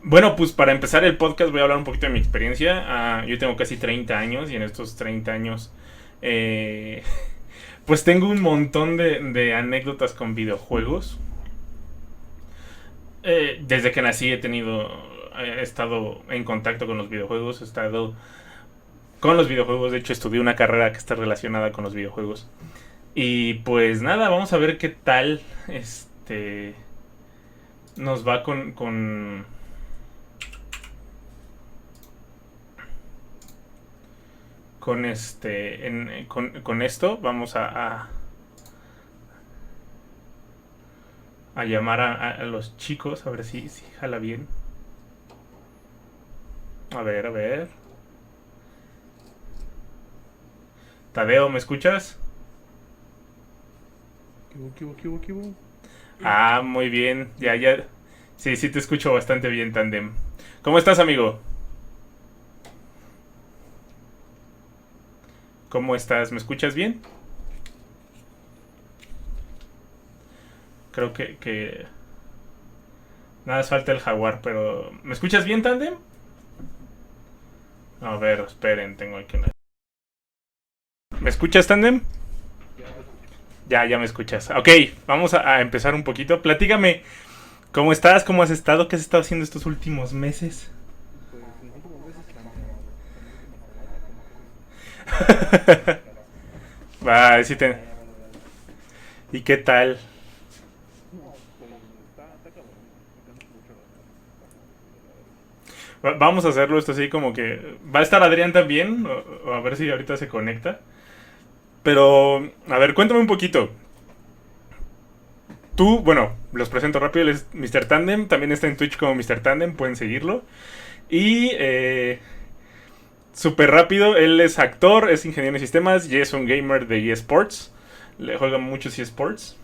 Bueno, pues para empezar el podcast voy a hablar un poquito de mi experiencia. Yo tengo casi 30 años y en estos 30 años eh, pues tengo un montón de anécdotas con videojuegos. Desde que nací he estado en contacto con los videojuegos, he estado con los videojuegos, de hecho estudié una carrera que está relacionada con los videojuegos. Y pues nada, vamos a ver qué tal nos va con esto. Vamos a llamar a los chicos a ver si jala bien. A ver. Tadeo, ¿me escuchas? ¿Qué hubo? Muy bien. Ya. Sí, sí te escucho bastante bien, Tandem. ¿Cómo estás, amigo? ¿Cómo estás? ¿Me escuchas bien? Creo que nada más falta el jaguar, pero ¿me escuchas bien, Tandem? A ver, esperen, tengo aquí una... ¿Me escuchas, Tandem? Ya te escucho. Ya me escuchas. Ok, vamos a empezar un poquito. Platícame, ¿cómo estás? ¿Cómo has estado? ¿Qué has estado haciendo estos últimos meses? Pues en los últimos meses planeando, en la última semana como que planeando viajar. Va, sí Pero te... la verdad, ¿Y qué tal? pues está cabrón. Me cansa mucho bajar de peso, la verdad. Vamos a hacerlo esto así como que... ¿Va a estar Adrián también? O a ver si ahorita se conecta. Pero, a ver, cuéntame un poquito. Tú, bueno, los presento rápido. Él es Mr. Tandem. También está en Twitch como Mr. Tandem. Pueden seguirlo. Y súper rápido, él es actor, es ingeniero en sistemas y es un gamer de eSports. Le juega muchos eSports.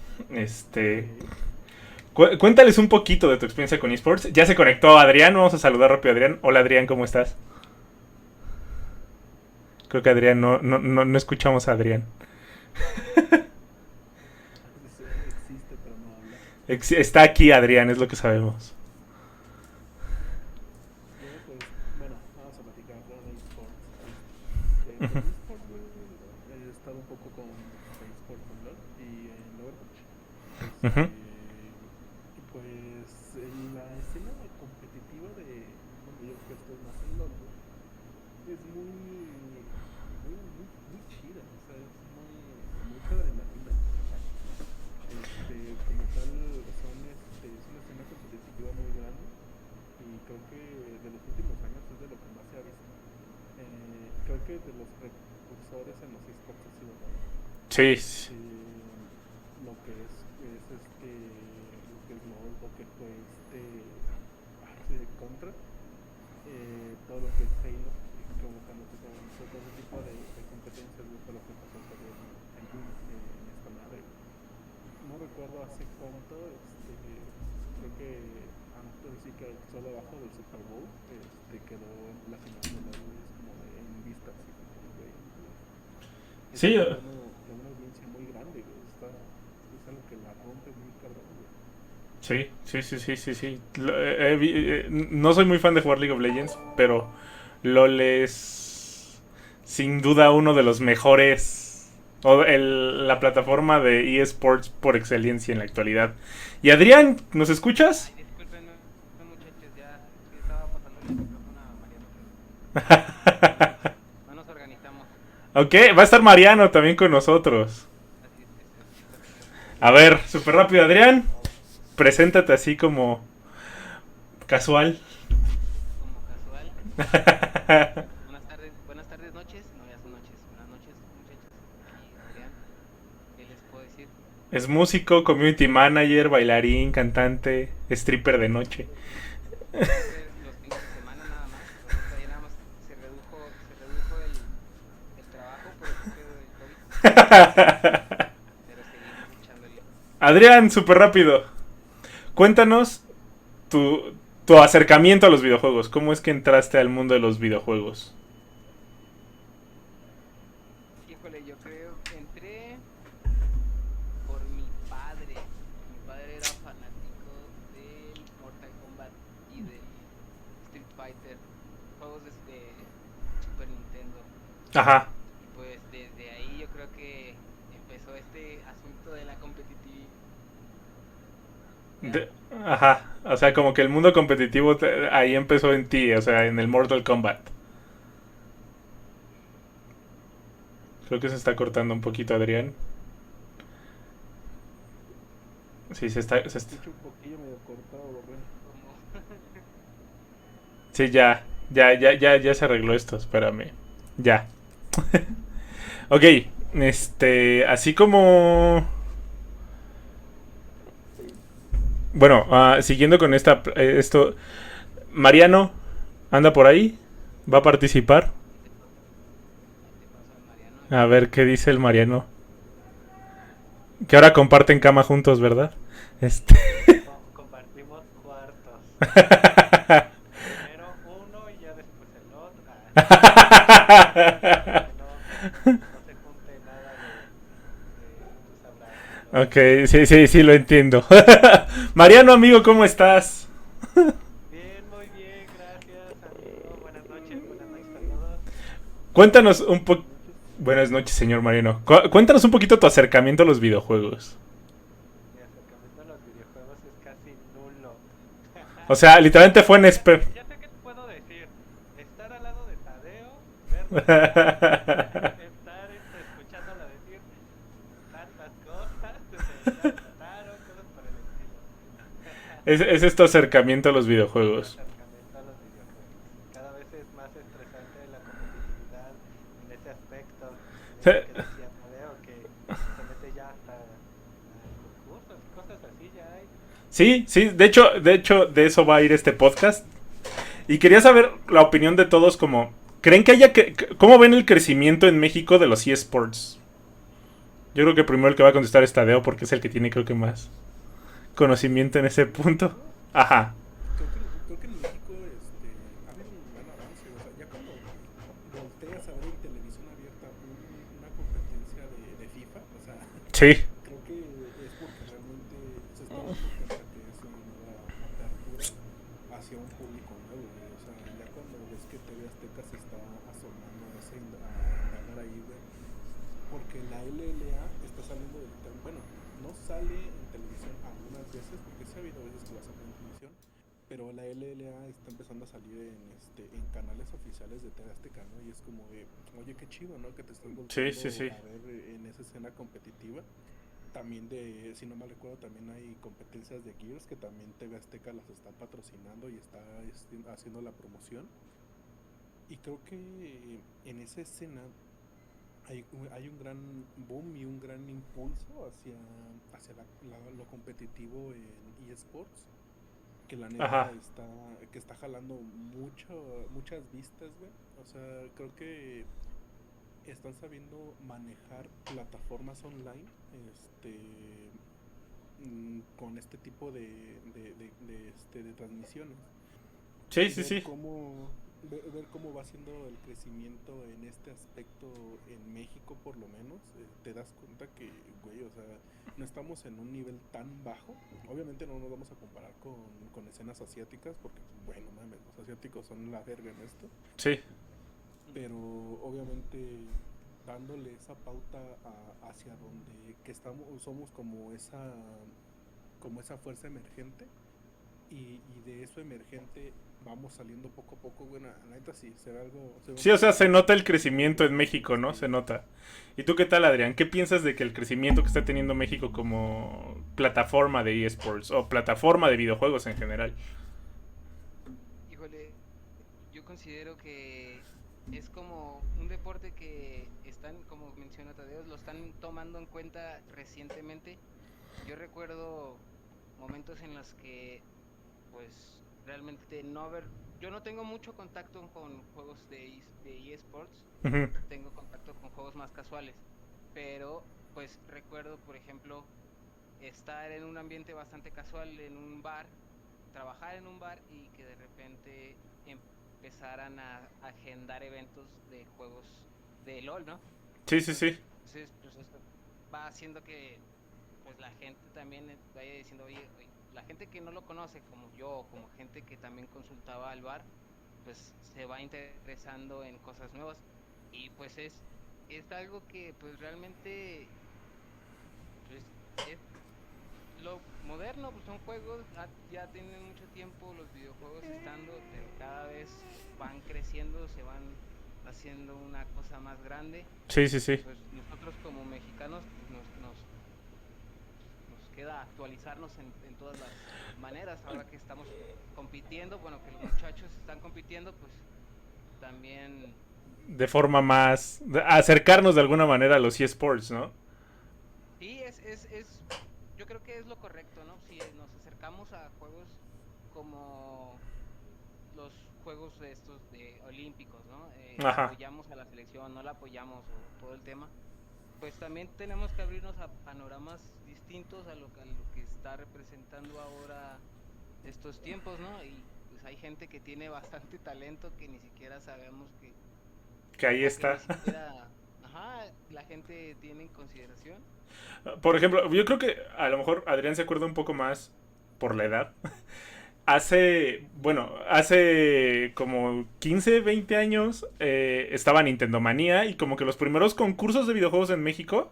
Ok. Cuéntales un poquito de tu experiencia con eSports. Ya se conectó Adrián, vamos a saludar rápido a Adrián. Hola Adrián, ¿cómo estás? Creo que Adrián no escuchamos a Adrián. Dice, existe pero no habla. Está aquí Adrián, es lo que sabemos. Yo pues, bueno, vamos a platicar de esports. Uh-huh. De esports, güey, he estado un poco con esports en LoL y en Overwatch. Uh-huh. Y pues en la escena competitiva de, bueno, yo que estoy más en LoL, güey, es muy chida, o sea, es mucha adrenalina. Como tal, es una escena competitiva muy grande y creo que de los últimos años es de lo que más se ha visto. Creo que de los precursores en los esports ha sido LoL. Sí. Eh, lo que lo que es LoL, lo que fue Contra, todo lo que es Halo, como cuando se comenzó todo ese tipo de competencias, fue lo que pasó también en esta madre. No recuerdo hace cuánto, creo que antes sí que solo abajo del Super Bowl, quedó la final de LoL, es como en vistas, así como de, güey, no mames, Sí, esto de una audiencia muy grande, güey, es algo que la rompe muy cabrón, güey. sí. No soy muy fan de jugar League of Legends, pero LOL es sin duda uno de los mejores, la plataforma de eSports por excelencia en la actualidad. Y Adrián, ¿nos escuchas? Ay, discúlpenme, muchachos, ya es que estaba pasando el micrófono a Mariano, pero no nos organizamos. Ok, va a estar Mariano también con nosotros. Así es correcto. A ver, súper rápido, Adrián. Preséntate así como casual. Como casual. Buenas tardes, noches. No, ya son noches. Buenas noches, muchachos. Aquí Adrián, ¿qué les puedo decir? Es músico, community manager, bailarín, cantante, stripper de noche. Stripper los fines de semana nada más. Ahorita ya nada más se redujo el trabajo por este pedo del COVID, pero seguimos echándole. Adrián, súper rápido. Cuéntanos tu, tu acercamiento a los videojuegos. ¿Cómo es que entraste al mundo de los videojuegos? Híjole, yo creo, entré por mi padre. Mi padre era fanático del Mortal Kombat y del Fighter, juegos de Super Nintendo. Ajá. Y pues desde ahí yo creo que empezó este asunto de la competitividad. De- ajá. O sea, como que el mundo competitivo ahí empezó en ti, o sea, en el Mortal Kombat. Creo que se está cortando un poquito, Adrián. Sí, Se escucha un poquillo medio cortado, Ren. Como Sí, ya se arregló esto, espérame. Ya. Ok, así como... Bueno, siguiendo con esto... Mariano, ¿anda por ahí? ¿Va a participar? ahí te paso al Mariano, A aquí ver qué dice el Mariano. Que ahora comparten cama juntos, ¿verdad? Este... Compartimos cuartos. Primero uno y ya después el otro. Para que no se junte nada tú sabrás, ¿no? Ok, sí, lo entiendo. Mariano, amigo, ¿cómo estás? Bien, muy bien, gracias, amigo. Buenas noches a todos. Cuéntanos un poco... Buenas noches. Buenas noches, señor Mariano. Cuéntanos un poquito tu acercamiento a los videojuegos. Mi acercamiento a los videojuegos es casi nulo. O sea, literalmente fue en... Ya sé qué te puedo decir. Estar al lado de Tadeo, verlo jugar, estar escuchándolo decir tantas cosas, ya mataron, cosas por el estilo. Ese es tu acercamiento a los Mi videojuegos. acercamiento a los videojuegos. Cada vez es más estresante la competitividad en ese aspecto. Sí, Que decía Tadeo que se mete ya hasta concursos y cosas así ya hay. sí, de hecho, de eso va a ir este podcast. Y quería saber la opinión de todos como... ¿Creen que haya que... ¿Cómo ven el crecimiento en México de los eSports? Yo creo que primero el que va a contestar es Tadeo porque es el que tiene creo que más conocimiento en ese ¿En punto. México? Ajá. Creo que en México ha habido un gran avance. O sea, ya cuando volteas a ver en televisión abierta una competencia de FIFA, o sea, Sí. creo que es porque realmente se están dando cuenta que es una nueva apertura hacia un público nuevo, güey. O sea, ya cuando ves que TV Azteca se está asomando a indagar ahí, güey, porque la LLA está saliendo bueno, no sale en televisión algunas veces, porque sí ha habido veces que lo sacan en televisión, pero la LLA está empezando a salir en canales oficiales de TV Azteca, ¿no? Y es como de, oye, qué chido, ¿no? Que te estás volteando Sí. a ver en esa escena competitiva. También si no mal recuerdo, también hay competencias de Gears que también TV Azteca las está patrocinando y está haciendo la promoción. Y creo que en esa escena hay un gran boom y un gran impulso hacia lo competitivo en eSports, que la neta Ajá. que está jalando muchas vistas, güey. O sea, creo que están sabiendo manejar plataformas online, con este tipo de transmisiones. ver Sí. cómo ver cómo va siendo el crecimiento en este aspecto en México por lo menos. Te das cuenta que, güey, o sea, no estamos en un nivel tan bajo. Obviamente no nos vamos a comparar con escenas asiáticas porque, bueno, mames, los asiáticos son la verga en esto, Sí. pero obviamente dándole esa pauta hacia donde que somos como esa fuerza emergente, y de eso emergente vamos saliendo poco a poco. Bueno, la neta sí, se ve un Sí, o sea, se crecimiento nota el bastante crecimiento chido. en México, ¿no? Se Sí. nota. ¿Y tú qué tal, Adrián? ¿Qué piensas de que el crecimiento que está teniendo México como plataforma de eSports o plataforma de videojuegos en general? híjole, yo considero que es como un deporte que están, como menciona Tadeo, lo están tomando en cuenta recientemente. Yo recuerdo momentos en los que, pues, realmente yo no tengo mucho contacto con juegos de eSports, Ujú. tengo contacto con juegos más casuales, pero, pues, recuerdo, por ejemplo, estar en un ambiente bastante casual, en un bar, trabajar en un bar y que de repente empezaran a agendar eventos de juegos de LOL, ¿no? Sí. Entonces, pues esto va haciendo que pues la gente también vaya diciendo, oye, la gente que no lo conoce como yo, como gente que también consultaba al bar, pues se va interesando en cosas nuevas. Y pues es algo que pues realmente pues es lo moderno, pues son juegos, ya tienen mucho tiempo los videojuegos estando, pero cada vez van creciendo, se van haciendo una cosa más grande. Sí, sí, Y sí. pues nosotros como mexicanos pues nos queda actualizarnos en todas las maneras. Ahora que estamos compitiendo, bueno, que los muchachos están compitiendo, pues también De forma más... acercarnos de alguna manera a los eSports, ¿no? sí, yo creo que es lo correcto, ¿no? Si nos acercamos a juegos como los juegos de estos de olímpicos, ¿no? Ajá. Apoyamos a la selección, no la apoyamos o todo el tema, pues también tenemos que abrirnos a panoramas distintos a lo que está representando ahora estos tiempos, ¿no? Y pues hay gente que tiene bastante talento que ni siquiera sabemos Que ahí o que ni está. siquiera, ajá, la gente tiene en consideración. Por ejemplo, yo creo que a lo mejor Adrián se acuerda un poco más por la edad. Hace como 15, 20 años estaba Nintendo Manía y como que los primeros concursos de videojuegos en México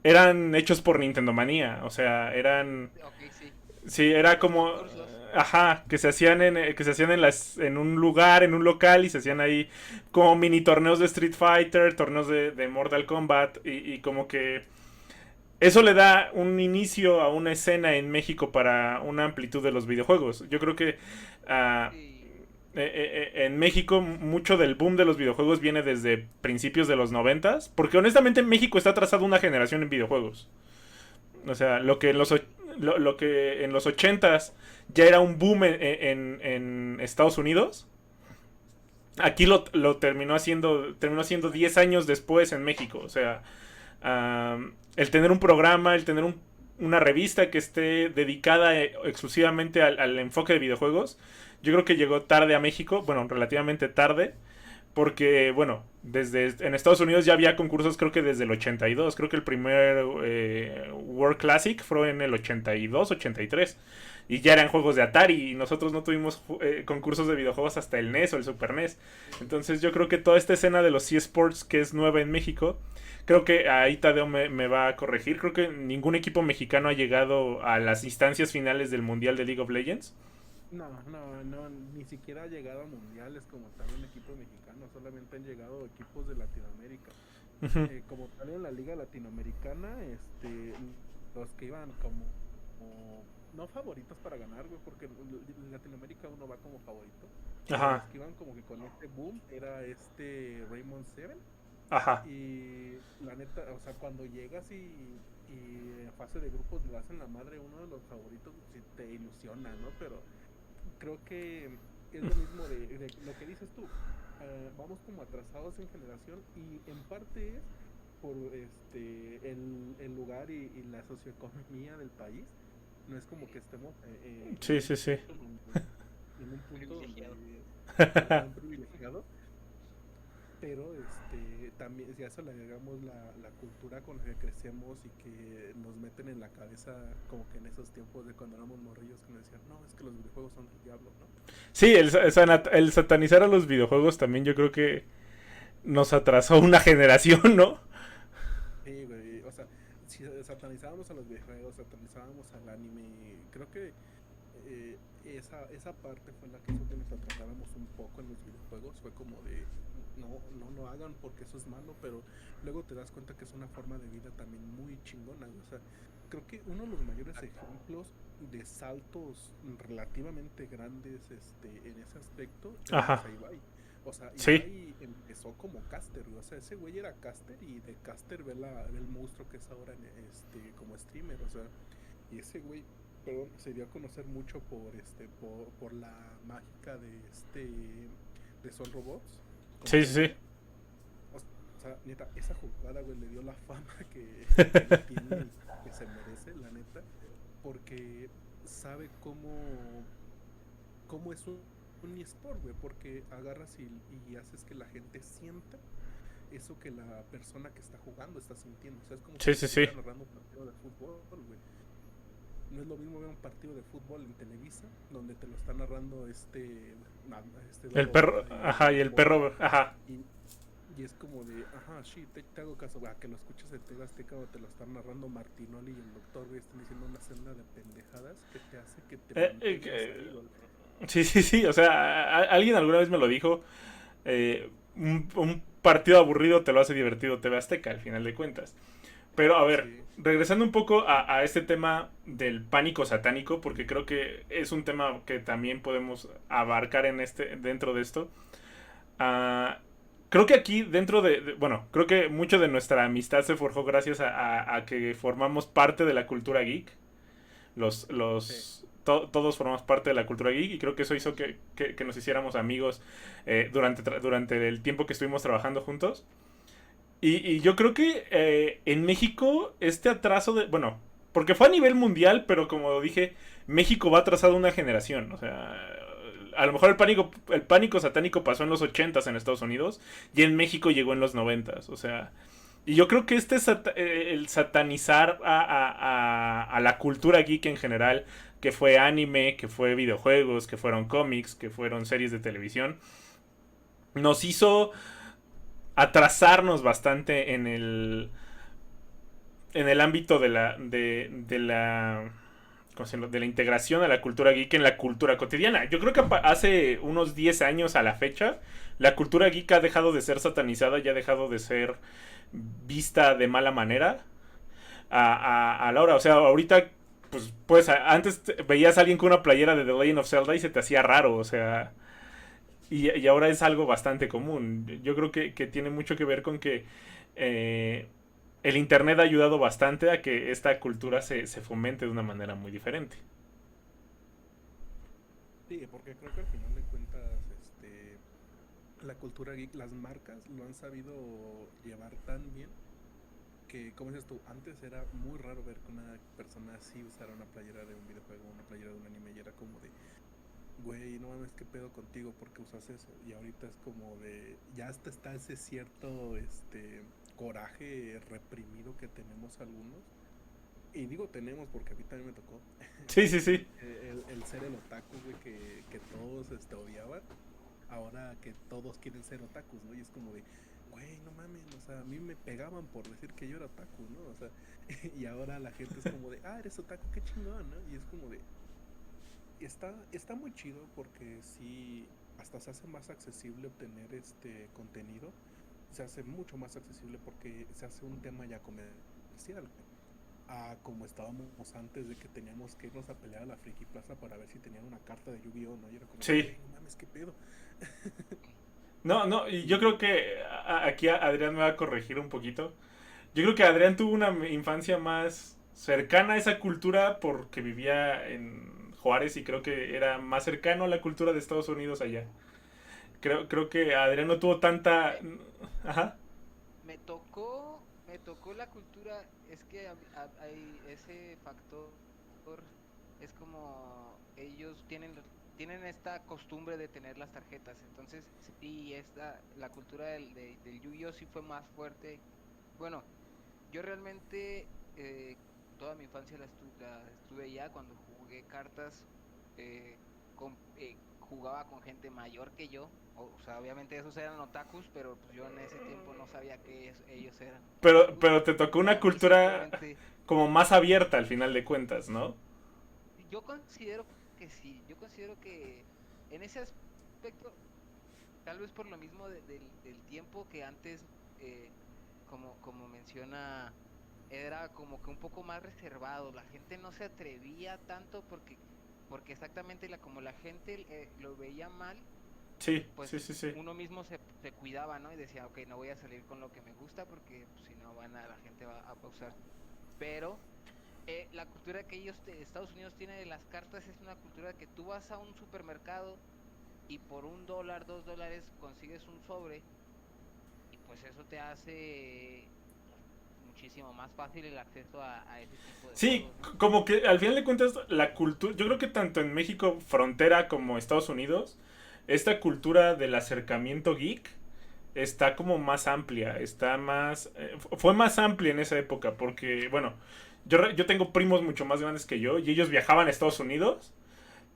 eran hechos por Nintendo Manía. O sea, eran... Ok, sí, Sí, era los como... concursos. Ajá, que se hacían en un lugar, en un local y se hacían ahí como mini torneos de Street Fighter, torneos de Mortal Kombat y como que eso le da un inicio a una escena en México para una amplitud de los videojuegos. Yo creo que ah, Sí, en México mucho del boom de los videojuegos viene desde principios de los noventas, porque honestamente México está atrasado una generación en videojuegos. O sea, sí, lo que en los ochentas ya era un boom en Estados Unidos, aquí terminó haciendo 10 años después en México. O sea, el tener un programa, el tener una revista que esté dedicada exclusivamente al enfoque de videojuegos, yo creo que llegó tarde a México, bueno, relativamente tarde, porque, bueno, en Estados Unidos ya había concursos creo que desde el 82, creo que el primer World Classic fue en el 82, 83, y ya eran juegos de Atari, y nosotros no tuvimos concursos de videojuegos hasta el NES o el Super NES. Entonces yo creo que toda esta escena de los eSports que es nueva en México, creo que ahí Tadeo me va a corregir, creo que ningún equipo mexicano ha llegado a las instancias finales del Mundial de League of Legends. No, ni siquiera ha llegado a mundiales como tal un equipo mexicano, solamente han llegado equipos de Latinoamérica. Como tal en la liga latinoamericana, los que iban no favoritos para ganar, güey, porque en Latinoamérica uno va como favorito, pero los Ajá, que iban como que con este boom era Raymond Seven. ajá. Y la neta, o sea, cuando llegas y en fase de grupos le hacen la madre a uno de los favoritos, sí te ilusiona, ¿no? Pero creo que es lo mismo de lo que dices tú. Vamos como atrasados en generación y en parte es por el lugar y la socioeconomía del país. No es como que estemos Sí, sí, sí. en un punto privilegiado. donde tan privilegiado, pero también si a eso le agregamos la cultura con la que crecemos y que nos meten en la cabeza como que en esos tiempos de cuando éramos morrillos que nos decían, no, es que los videojuegos son del diablo, ¿no? Sí, el satanizar a los videojuegos también yo creo que nos atrasó una generación, ¿no? Sí, güey, o sea, si satanizábamos a los videojuegos, satanizábamos al anime, creo que esa parte fue la que hizo que nos atrasáramos un poco en los videojuegos, fue como de no lo hagan porque eso es malo, pero luego te das cuenta que es una forma de vida también muy chingona, o sea, creo que uno de los mayores ejemplos de saltos relativamente grandes en ese aspecto tenemos Ajá. a Ibai. O sea, Sí. Ibai empezó como caster, güey. O sea, ese güey era caster y de caster ve el monstruo que es ahora como streamer, o sea, y ese güey, perdón, se dio a conocer mucho por la mágica de Son Robots como Sí, sí, sí. streamer. O sea, neta, esa jugada, güey, le dio la fama que tiene y que se merece, la neta, porque sabe cómo es un eSport, güey, porque agarras y haces que la gente sienta eso que la persona que está jugando está sintiendo. O sea, es como si Sí, te sí, sí. estuviera narrando un partido de fútbol, güey. No es lo mismo ver un partido de fútbol en Televisa, donde te lo está narrando El Dodo perro, Bola ajá, y el Bola, perro, ajá. y, y es como de, ajá, sí, te hago caso, güey, a que lo escuches en TV Azteca o te lo están narrando Martinoli y el doctor, güey, están diciendo una senda de pendejadas que te hace que te Eh, eh, mantengas ahí, que- güey. sí, sí, sí, o sea, alguien alguna vez me lo dijo. Un partido aburrido te lo hace divertido TV Azteca, al final de cuentas. Pero a ver, Sí, regresando un poco a este tema del pánico satánico, porque creo que es un tema que también podemos abarcar dentro de esto. Ah, creo que aquí dentro bueno, creo que mucho de nuestra amistad se forjó gracias a que formamos parte de la cultura geek. sí, Todos formamos parte de la cultura geek y creo que eso hizo que nos hiciéramos amigos durante el tiempo que estuvimos trabajando juntos. Y yo creo que en México este atraso bueno, porque fue a nivel mundial, pero como dije, México va atrasado una generación. O sea, a lo mejor el pánico satánico pasó en los 80s en Estados Unidos y en México llegó en los 90s. O sea, y yo creo que el satanizar a la cultura geek en general, que fue anime, que fue videojuegos, que fueron cómics, que fueron series de televisión, nos hizo atrasarnos bastante en el ámbito de la integración a la cultura geek en la cultura cotidiana. Yo creo que hace unos 10 años a la fecha, la cultura geek ha dejado de ser satanizada y ha dejado de ser vista de mala manera a la hora. O sea, ahorita, pues antes veías a alguien con una playera de The Legend of Zelda y se te hacía raro, o sea. Y ahora es algo bastante común. Yo creo que tiene mucho que ver con que eh, el Internet ha ayudado bastante a que esta cultura se fomente de una manera muy diferente. sí, porque creo que al final de cuentas, la cultura geek, las marcas lo han sabido llevar tan bien que, como dices tú, antes era muy raro ver que una persona así usara una playera de un videojuego, una playera de un anime, y era como de, güey, no mames, qué pedo contigo, ¿por qué usas eso? Y ahorita es como de, ya hasta está ese cierto, coraje reprimido que tenemos algunos. Y digo tenemos porque a mí también me tocó Sí, sí, sí. el ser el otaku, güey, que todos odiaban. Ahora que todos quieren ser otakus, ¿no? Y es como de, güey, no mames, o sea, a mí me pegaban por decir que yo era otaku, ¿no? O sea, y ahora la gente es como de, ah, eres otaku, qué chingón, ¿no? Y es como de, está muy chido porque sí, hasta se hace más accesible obtener este contenido. Se hace mucho más accesible porque se hace un tema ya comercial. Como estábamos antes de que teníamos que irnos a pelear a la Friki Plaza para ver si tenían una carta de Yu-Gi-Oh, ¿no? Y era como de, Sí. güey, no mames, qué pedo. No, no, y yo creo Y que aquí Adrián me va a corregir un poquito. Yo creo que Adrián tuvo una infancia más cercana a esa cultura porque vivía en Juárez y creo que era más cercano a la cultura de Estados Unidos allá. Creo que Adrián no tuvo tanta. Me, Ajá. me tocó la cultura, es que hay ese factor, es como ellos tienen esta costumbre de tener las tarjetas, entonces sí, la cultura del Yu-Gi-Oh sí fue más fuerte. Bueno, yo realmente toda mi infancia la estuve allá cuando jugué cartas, jugaba con gente mayor que yo, o sea, obviamente esos eran otakus, pero pues yo en ese tiempo no sabía que ellos eran otakus, Pero te tocó una y cultura simplemente como más abierta al final de cuentas, ¿no? yo considero que sí, yo considero que en ese aspecto, tal vez por lo mismo del tiempo que antes, como menciona, era como que un poco más reservado, la gente no se atrevía tanto porque exactamente como la gente lo veía mal, Sí, sí, pues sí, sí. uno mismo se cuidaba, ¿no? Y decía, ok, no voy a salir con lo que me gusta porque pues, si no la gente va a pausar. Pero la cultura que Estados Unidos tiene de las cartas es una cultura que tú vas a un supermercado y por $1, $2 consigues un sobre y pues eso te hace muchísimo más fácil el acceso a ese tipo de Sí, juegos, ¿no? como que al final de cuentas la cultura, yo creo que tanto en México frontera como Estados Unidos, esta cultura del acercamiento geek está como más amplia, fue más amplia en esa época porque, bueno, Yo tengo primos mucho más grandes que yo y ellos viajaban a Estados Unidos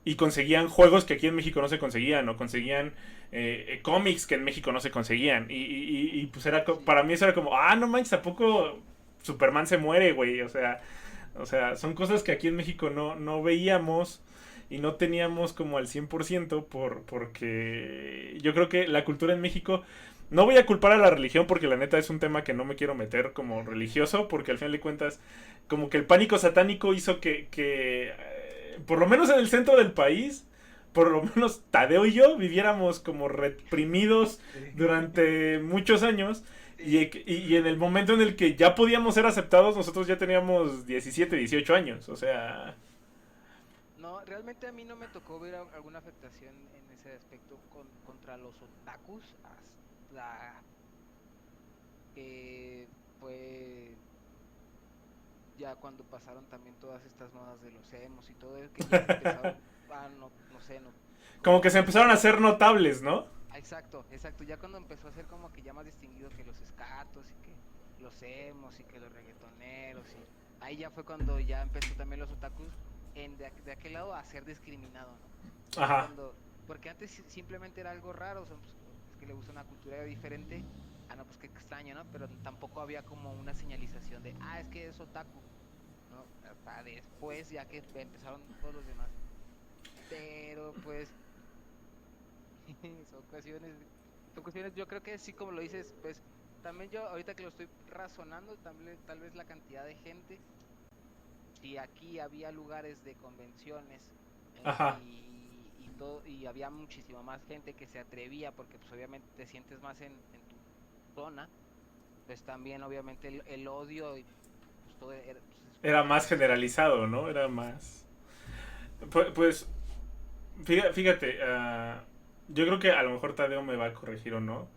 y conseguían juegos que aquí en México no se conseguían, o conseguían cómics que en México no se conseguían. Y pues era, Sí. para mí eso era como, no manches, ¿a poco Superman se muere, güey? O sea, son cosas que aquí en México no veíamos y no teníamos como al 100% porque yo creo que la cultura en México... No voy a culpar a la religión porque la neta es un tema que no me quiero meter como religioso, porque al final de cuentas como que el pánico satánico hizo que por lo menos en el centro del país, por lo menos Tadeo y yo viviéramos como reprimidos durante muchos años. Y en el momento en el que ya podíamos ser aceptados, nosotros ya teníamos 17, 18 años. O sea... No, realmente a mí no me tocó ver alguna afectación en ese aspecto contra los otakus hasta que fue ya cuando pasaron también todas estas modas de los emos y todo eso, que ya empezaron, no sé, no, Como que se como empezaron a hacer notables, ¿no? exacto, exacto, ya cuando empezó a ser como que ya más distinguido que los escatos y que los emos y que los reggaetoneros y ahí ya fue cuando ya empezó también los otakus de aquel lado a ser discriminado, ¿no? Ya Ajá. cuando, porque antes simplemente era algo raro, o sea, pues, es que le gusta una cultura diferente, no, pues qué extraño, ¿no? Pero tampoco había como una señalización de, es que es otaku, ¿no? Hasta después, ya que empezaron todos los demás. Pero pues son cuestiones, yo creo que sí, como lo dices, pues también yo ahorita que lo estoy razonando, tal vez la cantidad de gente, si aquí había lugares de convenciones Ajá. y todo, y había muchísima más gente que se atrevía, porque pues obviamente te sientes más en tu zona, pues también obviamente el odio y pues todo pues, Era más es generalizado, ¿no? Era más... Pues fíjate, yo creo que a lo mejor Tadeo me va a corregir o no.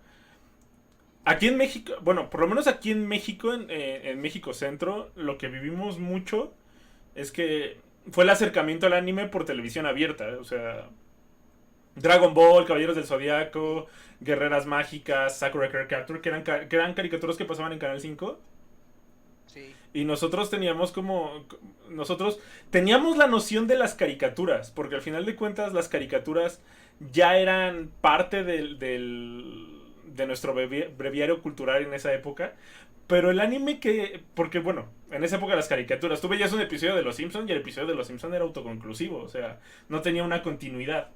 Aquí en México, bueno, por lo menos aquí en México, en México Centro, lo que vivimos mucho es que fue el acercamiento al anime por televisión abierta. O sea, Dragon Ball, Caballeros del Zodiaco, Guerreras Mágicas, Sakura Card Captor, que eran caricaturas que pasaban en Canal 5. sí, Y nosotros teníamos como... Nosotros teníamos la noción de las caricaturas, porque al final de cuentas las caricaturas ya eran parte de nuestro breviario cultural en esa época. Pero el anime que... Porque bueno, en esa época las caricaturas, tú veías un episodio de Los Simpsons y el episodio de Los Simpsons era autoconclusivo, o sea, no tenía una continuidad.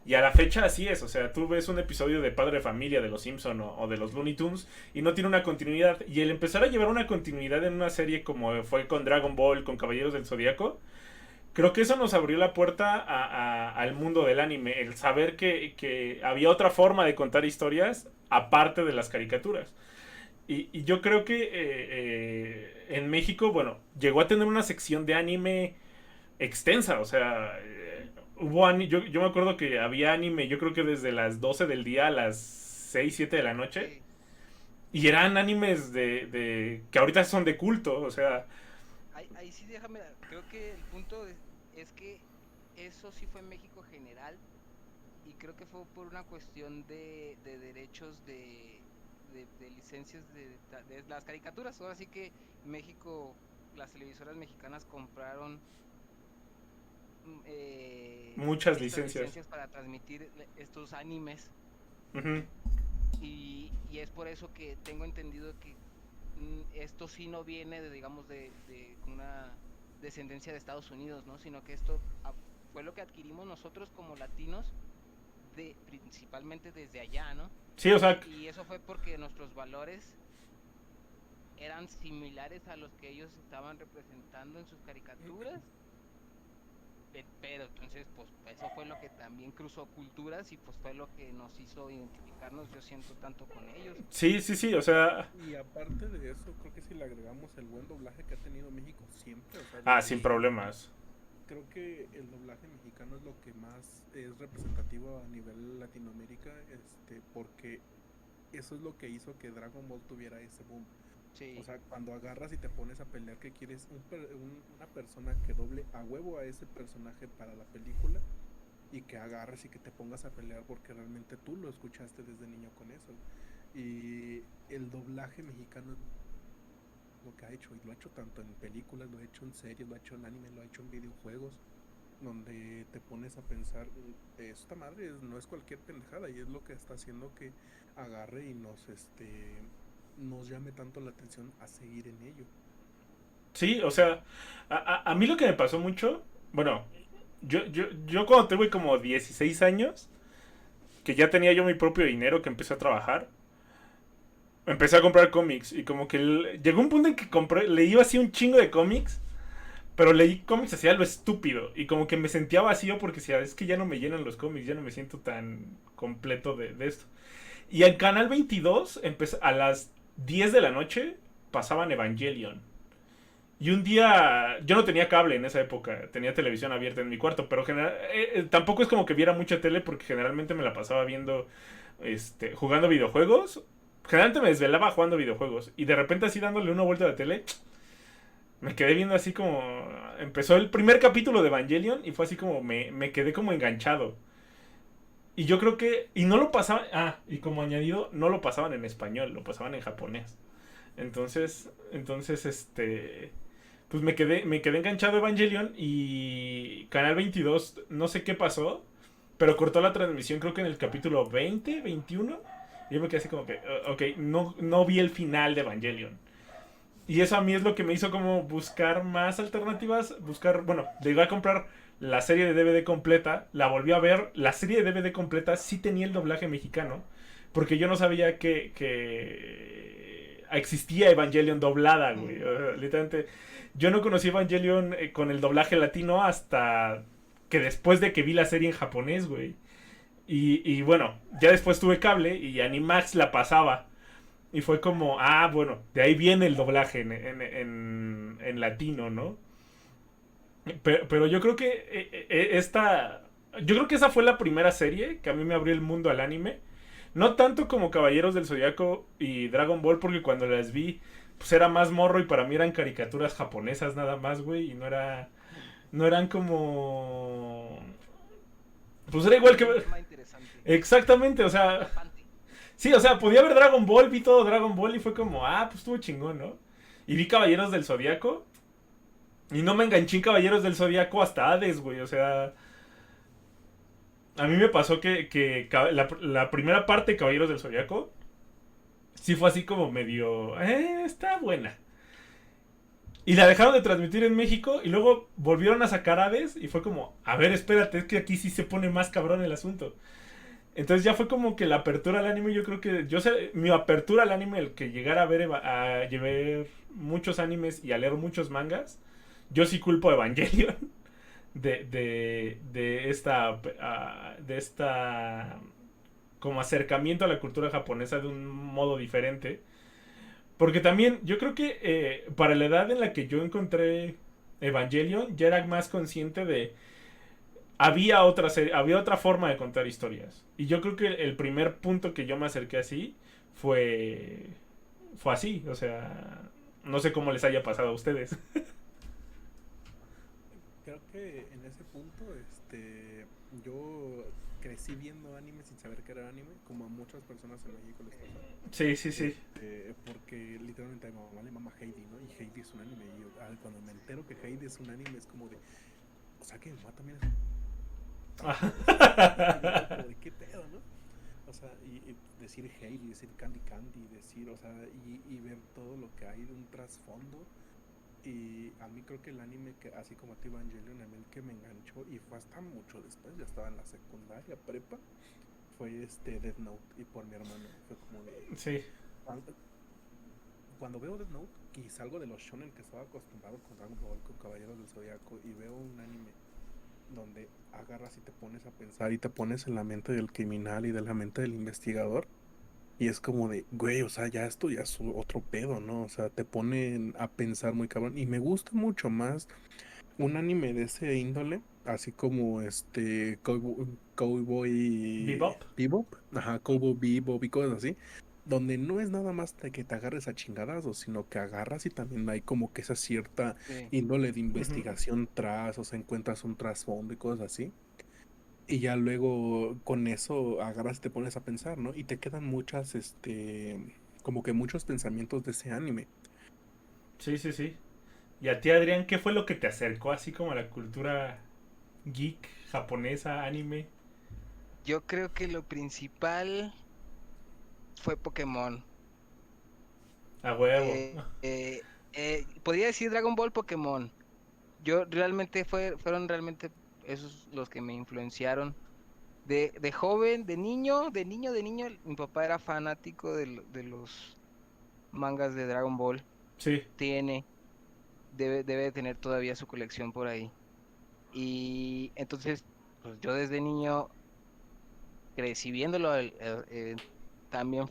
Y a la fecha así es, o sea, tú ves un episodio de Padre de Familia de Los Simpson o de los Looney Tunes y no tiene una continuidad. Y el empezar a llevar una continuidad en una serie como fue con Dragon Ball, con Caballeros del Zodiaco, creo que eso nos abrió la puerta al mundo del anime. El saber que había otra forma de contar historias aparte de las caricaturas. Y yo creo que en México, bueno, llegó a tener una sección de anime extensa, o sea, yo me acuerdo que había anime, yo creo que desde las 12 del día a las 6 7 de la noche, sí. y eran animes que ahorita son de culto, o sea, Ahí sí déjame, creo que el punto es que eso sí fue en México general y creo que fue por una cuestión de derechos de licencias de las caricaturas. Ahora sí que México, las televisoras mexicanas compraron muchas estas licencias. licencias para transmitir estos animes Ujú. y es por eso que tengo entendido que esto sí no viene de, digamos, de una descendencia de Estados Unidos, ¿no? Sino que esto fue lo que adquirimos nosotros como latinos principalmente desde allá, ¿no? Sí, o sea, Y eso fue porque nuestros valores eran similares a los que ellos estaban representando en sus caricaturas. Pero entonces, pues eso fue lo que también cruzó culturas y pues fue lo que nos hizo identificarnos, yo siento, tanto con ellos. sí, sí, sí, o sea, Y aparte de eso, creo que si le agregamos el buen doblaje que ha tenido México siempre, o sea, desde sin siempre, problemas. creo que el doblaje mexicano es lo que más es representativo a nivel Latinoamérica, porque eso es lo que hizo que Dragon Ball tuviera ese boom. O Sí, sea, cuando agarras y te pones a pelear que quieres una persona que doble a huevo a ese personaje para la película y que agarres y que te pongas a pelear porque realmente tú lo escuchaste desde niño con eso. Y el doblaje mexicano lo que ha hecho, y lo ha hecho tanto en películas, lo ha hecho en series, lo ha hecho en anime, lo ha hecho en videojuegos, donde te pones a pensar, esta madre no es cualquier pendejada, y es lo que está haciendo que agarre y nos llame tanto la atención a seguir en ello. Sí, o sea, a mí lo que me pasó mucho, bueno, yo cuando tuve como 16 años, que ya tenía yo mi propio dinero, que empecé a trabajar, empecé a comprar cómics y como que llegó un punto en que leí así un chingo de cómics, pero leí cómics así a lo estúpido y como que me sentía vacío porque decía, es que ya no me llenan los cómics, ya no me siento tan completo de esto. Y el canal 22 a las 10 de la noche pasaban Evangelion. Y un día, yo no tenía cable en esa época, tenía televisión abierta en mi cuarto, pero tampoco es como que viera mucha tele porque generalmente me la pasaba viendo, jugando videojuegos. Generalmente me desvelaba jugando videojuegos y de repente así dándole una vuelta a la tele, me quedé viendo así como... Empezó el primer capítulo de Evangelion y fue así como me quedé como enganchado. Y yo creo que... Y no lo pasaban... Ah, y como añadido, no lo pasaban en español, lo pasaban en japonés. Entonces, pues me quedé enganchado a Evangelion y Canal 22, no sé qué pasó, pero cortó la transmisión creo que en el capítulo 20, 21. Y yo me quedé así como que, ok, no vi el final de Evangelion. Y eso a mí es lo que me hizo como buscar más alternativas, bueno, llegué a comprar la serie de DVD completa, la volví a ver, la serie de DVD completa sí tenía el doblaje mexicano, porque yo no sabía que existía Evangelion doblada, güey. Literalmente, yo no conocí Evangelion con el doblaje latino hasta que después de que vi la serie en japonés, güey. Y bueno, ya después tuve cable y Animax la pasaba. Y fue como, bueno, de ahí viene el doblaje en latino, ¿no? Pero yo creo que yo creo que esa fue la primera serie que a mí me abrió el mundo al anime. No tanto como Caballeros del Zodiaco y Dragon Ball, porque cuando las vi, pues era más morro y para mí eran caricaturas japonesas nada más, güey. Y no eran como... Pues era igual que... Un tema interesante. Exactamente, o sea... Atrapante. Sí, o sea, podía ver Dragon Ball, vi todo Dragon Ball y fue como, pues estuvo chingón, ¿no? Y vi Caballeros del Zodiaco y no me enganché en Caballeros del Zodiaco hasta Hades, güey, o sea... A mí me pasó que la primera parte de Caballeros del Zodiaco sí fue así como medio... está buena. Y la dejaron de transmitir en México y luego volvieron a sacar Hades y fue como, a ver, espérate, es que aquí sí se pone más cabrón el asunto. Entonces ya fue como que la apertura al anime, yo creo que mi apertura al anime, el que llegara ver muchos animes y a leer muchos mangas, yo sí culpo a Evangelion de esta como acercamiento a la cultura japonesa de un modo diferente. Porque también yo creo que para la edad en la que yo encontré Evangelion, ya era más consciente de había otra forma de contar historias. Y yo creo que el primer punto que yo me acerqué así fue así, o sea, no sé cómo les haya pasado a ustedes. Creo que en ese punto, yo crecí viendo anime sin saber que era anime, como a muchas personas en México les pasa. Sí, sí, sí. Porque literalmente a mi mamá le mama Heidi, ¿no? Y Heidi es un anime. Y yo, cuando me entero que Heidi es un anime, es como de, o sea que mi mamá también es. Como de qué pedo, ¿no? O sea, y decir Heidi, decir Candy Candy, decir, o sea, y ver todo lo que hay de un trasfondo. Y a mí creo que el anime, que así como a ti Evangelion, a mí el que me enganchó, y fue hasta mucho después, ya estaba en la secundaria, prepa, fue Death Note, y por mi hermano. Fue como de... Sí. Cuando veo Death Note y salgo de los shonen que estaba acostumbrado con Dragon Ball, con Caballeros del Zodiaco, y veo un anime donde agarras y te pones a pensar y te pones en la mente del criminal y de la mente del investigador, y es como de, güey, o sea, ya esto ya es otro pedo, ¿no? O sea, te ponen a pensar muy cabrón. Y me gusta mucho más un anime de ese índole, así como Cowboy Bebop. Bebop, ajá, Cowboy Bebop y cosas así, donde no es nada más de que te agarres a chingadas, sino que agarras y también hay como que esa cierta Sí. índole de Ujú. investigación tras, o sea, encuentras un trasfondo y cosas así. Y ya luego con eso agarras y te pones a pensar, ¿no? Y te quedan como que muchos pensamientos de ese anime. Sí, sí, sí. Y a ti, Adrián, ¿qué fue lo que te acercó así como a la cultura geek japonesa, anime? Yo creo que lo principal fue Pokémon. A huevo. Podría decir Dragon Ball, Pokémon. Yo realmente fueron realmente esos los que me influenciaron. De joven, de niño, mi papá era fanático de los mangas de Dragon Ball. Sí. Tiene, debe de tener todavía su colección por ahí. Y entonces, pues yo desde niño crecí viéndolo. También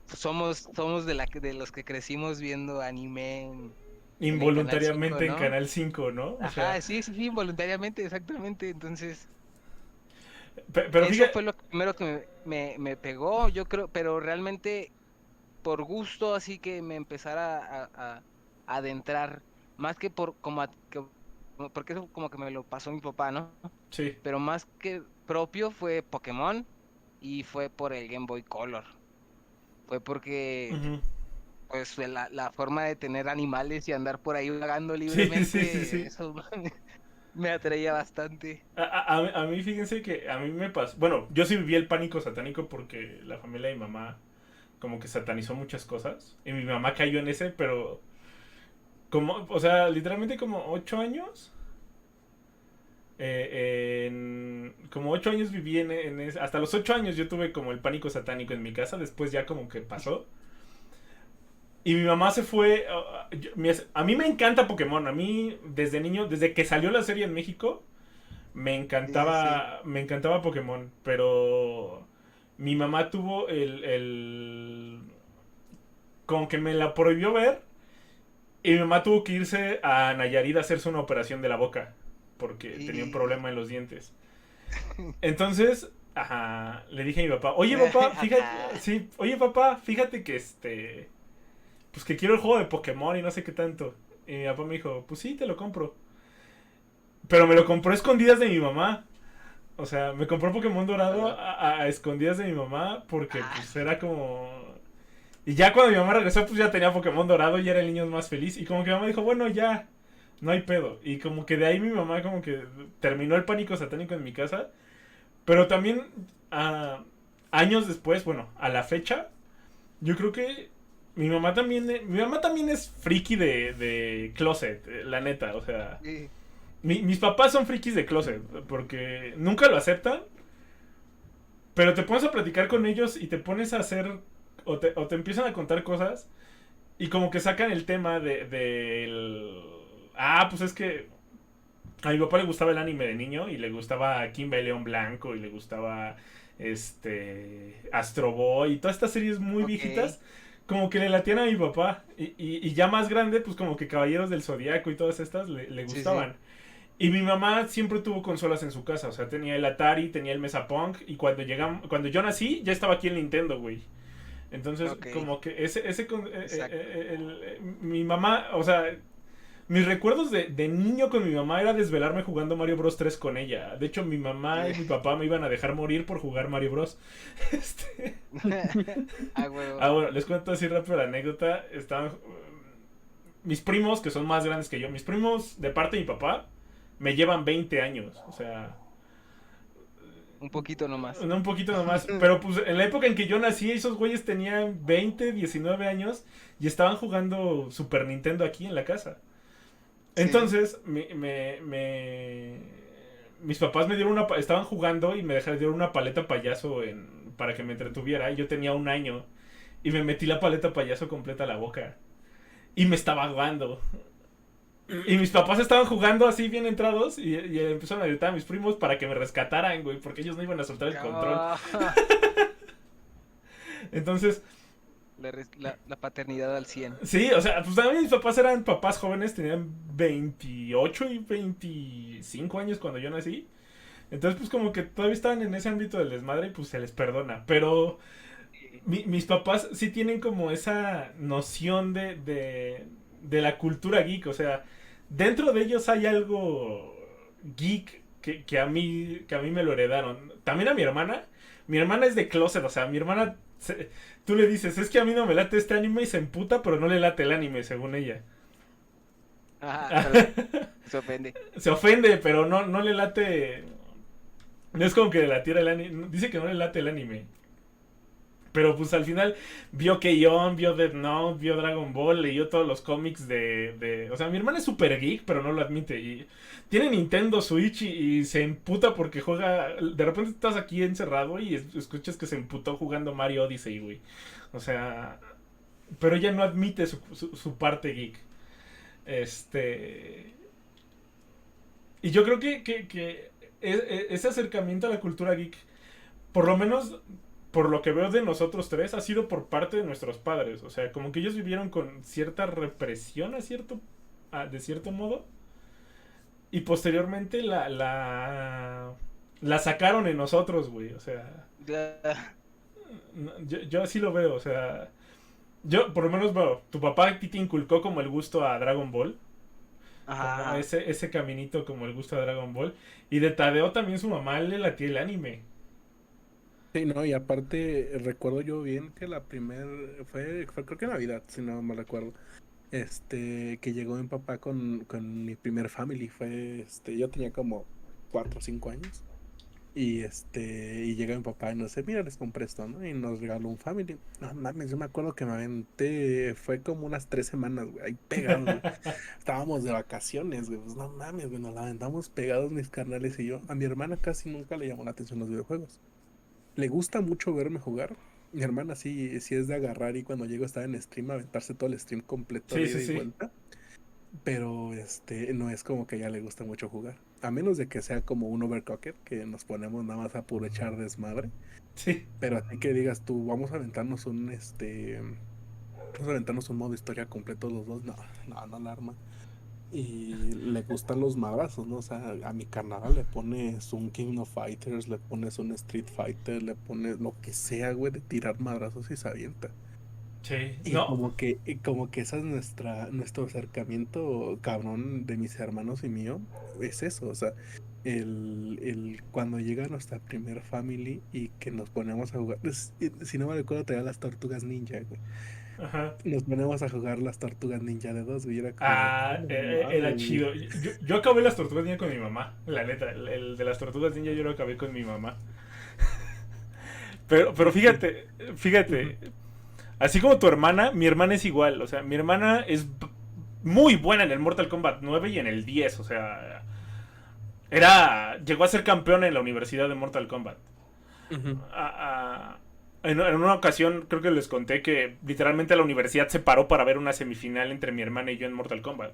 somos de los que crecimos viendo anime en el Canal 5, Involuntariamente en ¿no? Canal 5, ¿no? O sea, Ajá, sí, sí, sí, voluntariamente, exactamente. Entonces, pero eso fíjate, fue lo primero que me pegó, yo creo, pero realmente por gusto, así que me empezara a adentrar, más que porque eso como que me lo pasó mi papá, ¿no? sí. Pero más que propio fue Pokémon y fue por el Game Boy Color. Fue porque, Ujú. pues, la forma de tener animales y andar por ahí vagando Sí, sí, sí, libremente, sí. eso me atraía bastante. A mí, fíjense que a mí me pasó. Bueno, yo sí viví el pánico satánico porque la familia de mi mamá, como que satanizó muchas cosas. Y mi mamá cayó en ese, pero. Como, o sea, literalmente como 8 años. Como 8 años viví hasta los 8 años yo tuve como el pánico satánico en mi casa. Después ya como que pasó. Y mi mamá se fue. A mí me encanta Pokémon. A mí, desde niño, desde que salió la serie en México, Sí, sí, sí. me encantaba Pokémon. Pero mi mamá tuvo como que me la prohibió ver. Y mi mamá tuvo que irse a Nayarit a hacerse una operación de la boca. Porque tenía un Y... problema en los dientes. Entonces, ajá, le dije a mi papá, oye papá, fíjate, Ajá. sí, oye papá, fíjate que pues que quiero el juego de Pokémon y no sé qué tanto. Y mi papá me dijo, pues sí, te lo compro. Pero me lo compró a escondidas de mi mamá. O sea, me compró Pokémon Dorado Ajá. a escondidas de mi mamá porque Ah, pues era como... Y ya cuando mi mamá regresó pues ya tenía Pokémon Dorado y era el niño más feliz. Y como que mi mamá dijo, bueno, ya, no hay pedo. Y como que de ahí mi mamá como que terminó el pánico satánico en mi casa. Pero también años después, bueno, a la fecha, yo creo que mi mamá también es friki de closet, la neta, o sea, sí. mis papás son frikis de closet, porque nunca lo aceptan, pero te pones a platicar con ellos y te pones a hacer, o te empiezan a contar cosas, y como que sacan el tema pues es que a mi papá le gustaba el anime de niño, y le gustaba Kimba León Blanco, y le gustaba Astro Boy, y todas estas series muy Ok. viejitas, como que le latían a mi papá. Y ya más grande, pues como que Caballeros del Zodiaco y todas estas le Sí, sí. gustaban. Y mi mamá siempre tuvo consolas en su casa, o sea, tenía el Atari, tenía el Mesa Punk, y cuando yo nací, ya estaba aquí el Nintendo, güey. Entonces, Ok. como que Exacto. mi mamá, o sea, mis recuerdos de niño con mi mamá era desvelarme jugando Mario Bros 3 con ella. De hecho, mi mamá y mi papá me iban a dejar morir por jugar Mario Bros. Este... Ah, huevo. Bueno, les cuento así rápido la anécdota. Estaban mis primos, que son más grandes que yo, mis primos de parte de mi papá, me llevan 20 años. O sea, Un poquito nomás. no un poquito nomás. Pero pues en la época en que yo nací, esos güeyes tenían 20, 19 años y estaban jugando Super Nintendo aquí en la casa. Sí. Entonces, mis papás me dieron estaban jugando y me dieron una paleta payaso para que me entretuviera. Y yo tenía 1 año y me metí la paleta payaso completa a la boca. Y me estaba ahogando. Y mis papás estaban jugando así bien entrados y empezaron a gritar a mis primos para que me rescataran, güey, porque ellos no iban a soltar el control. Ah, Entonces, la paternidad al 100. sí, o sea, pues también mis papás eran papás jóvenes, tenían 28 y 25 años cuando yo nací. Entonces, pues como que todavía estaban en ese ámbito del desmadre y pues se les perdona. Pero Sí. mis papás sí tienen como esa noción de la cultura geek. O sea, dentro de ellos hay algo geek que a mí me lo heredaron. También a mi hermana, Mi hermana es de closet, o sea, mi hermana... tú le dices, es que a mí no me late este anime y se emputa, pero no le late el anime, según ella. Ajá, pero se ofende. Se ofende, pero no le late... No es como que le latiera el anime. Dice que no le late el anime. Pero pues al final vio Keion, vio Death Note, vio Dragon Ball, leyó todos los cómics O sea, mi hermana es super geek, pero no lo admite. Y tiene Nintendo Switch y se emputa porque juega... De repente estás aquí encerrado y escuchas que se emputó jugando Mario Odyssey, güey. O sea... Pero ella no admite su parte geek. Y yo creo que ese acercamiento a la cultura geek, por lo menos por lo que veo de nosotros tres, ha sido por parte de nuestros padres. O sea, como que ellos vivieron con cierta represión de cierto modo. Y posteriormente la sacaron en nosotros, güey. O sea, Ya. yo así lo veo. O sea, yo por lo menos veo, tu papá a ti te inculcó como el gusto a Dragon Ball. Como Ajá. ese caminito como el gusto a Dragon Ball. Y de Tadeo también su mamá le latía el anime. Sí, no, y aparte recuerdo yo bien que la fue creo que Navidad, si no me recuerdo. Que llegó mi papá con mi primer family, yo tenía como 4 o 5 años. Y llega mi papá y nos dice, mira, les compré esto, ¿no? Y nos regaló un family. No mames, yo me acuerdo que me aventé, fue como unas 3 semanas, güey, ahí pegados, güey. Estábamos de vacaciones, güey, pues no mames, güey, nos la aventamos pegados mis carnales y yo. A mi hermana casi nunca le llamó la atención los videojuegos. Le gusta mucho verme jugar. Mi hermana sí es de agarrar y cuando llego a estar en stream, aventarse todo el stream completo de Sí, ida sí, y sí. vuelta. Pero no es como que a ella le gusta mucho jugar. A menos de que sea como un overcooked, que nos ponemos nada más a puro echar desmadre. Sí. Pero así que digas tú, vamos a aventarnos un modo historia completo los dos. No la arma. Y le gustan los madrazos, ¿no? O sea, a mi carnal le pones un King of Fighters, le pones un Street Fighter, le pones lo que sea, güey, de tirar madrazos y se avienta. Sí. Y No. como que ese es nuestro acercamiento cabrón de mis hermanos y mío, es eso, o sea, cuando llega nuestra primer family y que nos ponemos a jugar, si no me recuerdo, te las tortugas ninja, güey. Ajá. Nos ponemos a jugar las tortugas ninja de dos, güey, y era como de, oh, no Era mames, güey. chido. Yo acabé las tortugas ninja con mi mamá. La neta, el de las tortugas ninja yo lo acabé con mi mamá. Pero fíjate, Ujú. así como tu hermana, mi hermana es igual. O sea, mi hermana es muy buena en el Mortal Kombat 9 y en el 10. O sea, llegó a ser campeona en la universidad de Mortal Kombat. Ujú. En una ocasión creo que les conté que literalmente la universidad se paró para ver una semifinal entre mi hermana y yo en Mortal Kombat.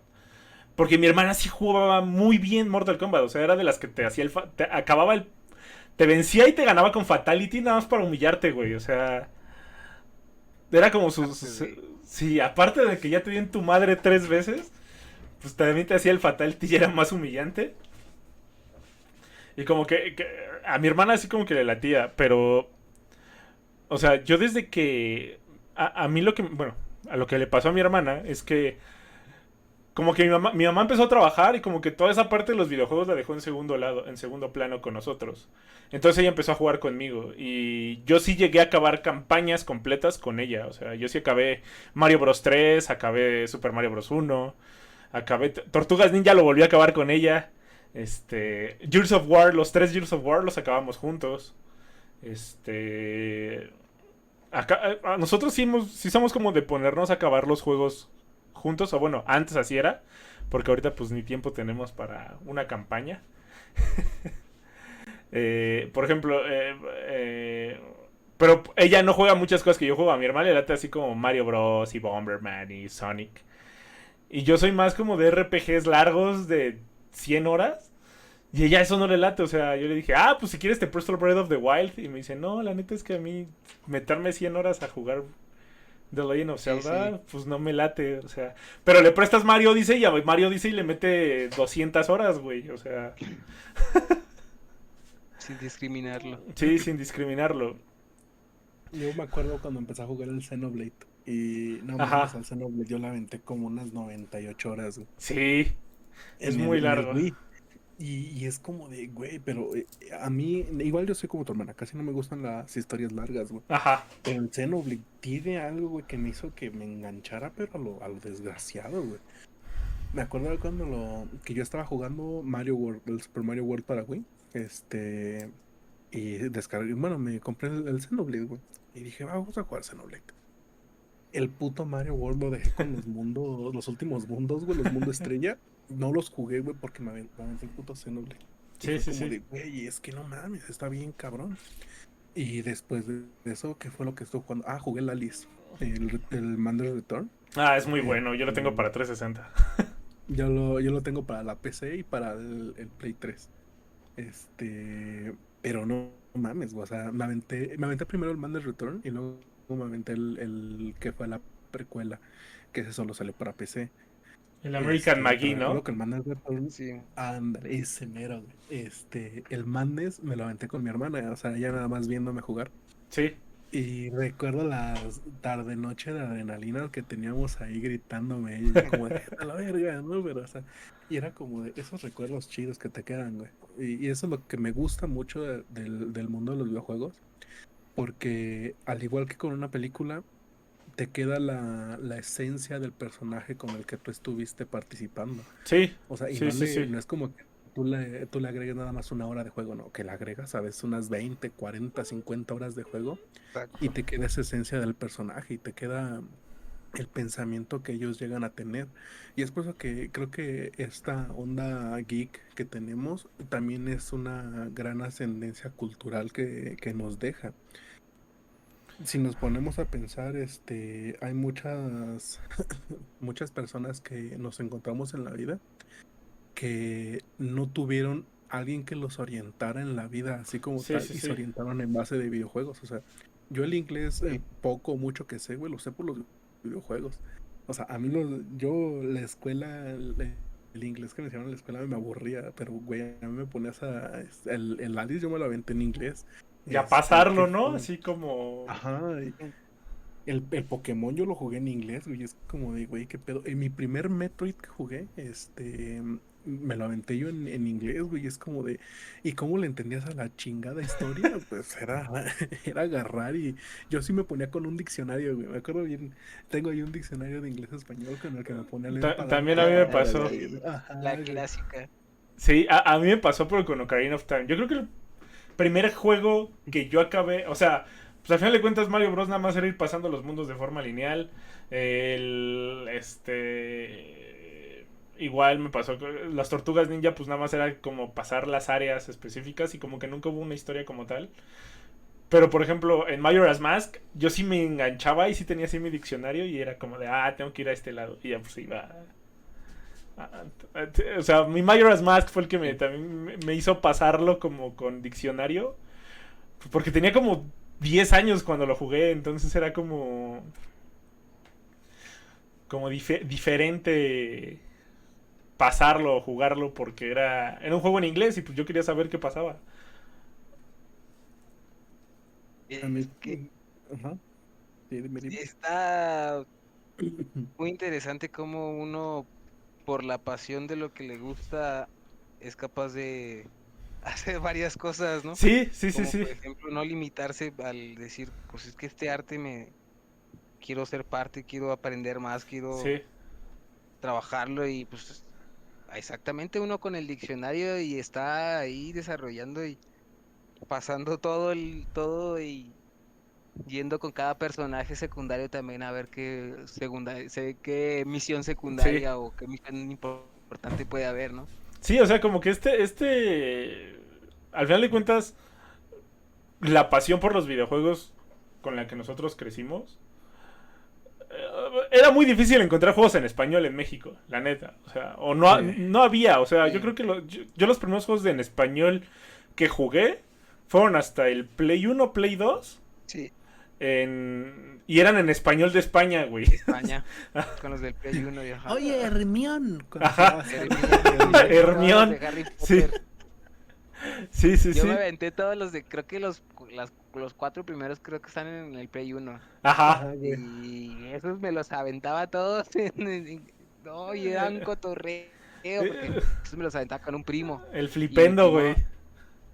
Porque mi hermana sí jugaba muy bien Mortal Kombat. O sea, era de las que te hacía te vencía y te ganaba con Fatality nada más para humillarte, güey. O sea, era como Aparte de. sí, aparte de que ya te di en tu madre 3 veces, pues también te hacía el Fatality y era más humillante. Y como que a mi hermana así como que le latía, pero... O sea, yo desde que... A mí lo que... Bueno, a lo que le pasó a mi hermana es que como que mi mamá empezó a trabajar y como que toda esa parte de los videojuegos la dejó en segundo plano con nosotros. Entonces ella empezó a jugar conmigo y yo sí llegué a acabar campañas completas con ella. O sea, yo sí acabé Mario Bros 3, acabé Super Mario Bros 1, acabé Tortugas Ninja, lo volví a acabar con ella. Gears of War, los 3 Gears of War los acabamos juntos. Nosotros sí somos como de ponernos a acabar los juegos juntos, o bueno, antes así era, porque ahorita pues ni tiempo tenemos para una campaña. Por ejemplo, pero ella no juega muchas cosas que yo juego. A mi hermana le late así como Mario Bros. Y Bomberman y Sonic. Y yo soy más como de RPGs largos de 100 horas. Y ella eso no le late, o sea, yo le dije, pues si quieres te presto el Breath of the Wild. Y me dice, no, la neta es que a mí meterme 100 horas a jugar The Legend of Sí, sí. Zelda, pues no me late, o sea. Pero le prestas Mario Odyssey y a Mario Odyssey le mete 200 horas, güey, o sea. Sin discriminarlo. Sí, sin discriminarlo. Yo me acuerdo cuando empecé a jugar el Xenoblade y no mames, Ajá, al Xenoblade yo la aventé como unas 98 horas, güey, sí, es muy en el largo. Wii. Y es como de, güey, pero a mí, igual yo soy como tu hermana, casi no me gustan las historias largas, güey. Ajá. Pero el Xenoblade tiene algo, güey, que me hizo que me enganchara, pero a lo desgraciado, güey. Me acuerdo de cuando que yo estaba jugando Mario World, el Super Mario World para Wii, y descargué, bueno, me compré el Xenoblade, güey. Y dije, vamos a jugar Xenoblade. El puto Mario World lo dejé con los mundos, los últimos mundos, güey, los mundos estrella. No los jugué, güey, porque me aventé el puto Xenoblade. Y Sí, fue sí, como sí. de, güey, es que no mames, está bien cabrón. Y después de eso, ¿qué fue lo que estuve jugando? Ah, jugué el Alice, el Mander's Return. Ah, es muy Eh, bueno. Yo lo tengo eh, para 360. yo lo tengo para la PC y para el Play 3. Pero no mames, güey, o sea, me aventé primero el Mander's Return y luego me aventé el que fue la precuela, que ese solo salió para PC. El American Pero McGee, recuerdo ¿no? que el Madness Return, Sí. ándale, ese mero, güey. El Madness me lo aventé con mi hermana, o sea, ella nada más viéndome jugar. Sí. Y recuerdo las tarde-noche de adrenalina que teníamos ahí gritándome, y yo como de, a la verga, ¿no? Pero, o sea, y era como de esos recuerdos chidos que te quedan, güey. Y eso es lo que me gusta mucho del mundo de los videojuegos, porque al igual que con una película, te queda la esencia del personaje con el que tú estuviste participando. Sí. O sea, y Sí, no sí, le, sí. no es como que tú le agregues nada más una hora de juego, no, que le agregas a veces unas 20 40 50 horas de juego y Exacto. te queda esa esencia del personaje y te queda el pensamiento que ellos llegan a tener. Y es por eso que creo que esta onda geek que tenemos también es una gran ascendencia cultural que nos deja. Si nos ponemos a pensar, hay muchas personas que nos encontramos en la vida que no tuvieron alguien que los orientara en la vida así como Sí, tal sí, y se sí. orientaron en base de videojuegos. O sea, yo el inglés, el poco o mucho que sé, güey, lo sé por los videojuegos. O sea, a mí yo la escuela, el inglés que me enseñaron en la escuela me aburría, pero güey, a mí me ponías el Alice yo me lo aventé en inglés. Ya Que pasarlo, ¿no? fue, Así como... ajá, el Pokémon yo lo jugué en inglés, güey. Es como de, güey, qué pedo. En mi primer Metroid que jugué, me lo aventé yo en inglés, güey. Es como de, ¿y cómo le entendías a la chingada historia? Pues era, era agarrar y yo sí me ponía con un diccionario, güey. Me acuerdo bien, tengo ahí un diccionario de inglés-español con el que me ponía a leer También a mí me palabras, pasó. güey. La Ajá, güey. clásica. Sí, a mí me pasó pero con Ocarina of Time. Yo creo que el primer juego que yo acabé, o sea, pues al final de cuentas Mario Bros. Nada más era ir pasando los mundos de forma lineal. Igual me pasó las tortugas ninja, pues nada más era como pasar las áreas específicas y como que nunca hubo una historia como tal. Pero por ejemplo, en Majora's Mask, yo sí me enganchaba y sí tenía así mi diccionario y era como de, tengo que ir a este lado. Y ya pues iba. O sea, mi Majora's Mask fue el que también me hizo pasarlo como con diccionario. Porque tenía como 10 años cuando lo jugué, entonces era como diferente pasarlo o jugarlo porque era un juego en inglés y pues yo quería saber qué pasaba. A Es mí, que ajá. Sí, dime. está muy interesante cómo uno, por la pasión de lo que le gusta, es capaz de hacer varias cosas, ¿no? Sí, sí, sí, Como sí. por ejemplo no limitarse al decir, pues es que este arte quiero ser parte, quiero aprender más, quiero Sí. trabajarlo y pues exactamente uno con el diccionario y está ahí desarrollando y pasando todo y yendo con cada personaje secundario también a ver qué misión Sí. secundaria o qué misión importante puede haber, ¿no? Sí, o sea, como que al final de cuentas, la pasión por los videojuegos con la que nosotros crecimos, era muy difícil encontrar juegos en español en México, la neta. O sea, o no, Sí. no había. O sea, yo Sí, creo que yo los primeros juegos en español que jugué fueron hasta el Play 1, Play 2. sí, Y eran en español de España, güey. España, con los del Play 1 y ajá. Oye, Hermión, cuando Ajá. jugabas Hermione, Hermión. de Harry Sí, Potter. sí, sí, Yo me sí. aventé todos creo que los cuatro primeros creo que están en el Play 1. Ajá. Ajá, güey. Y esos me los aventaba todos no, y era un cotorreo. porque estos me los aventaba con un primo. El Y mi flipendo, primo, güey.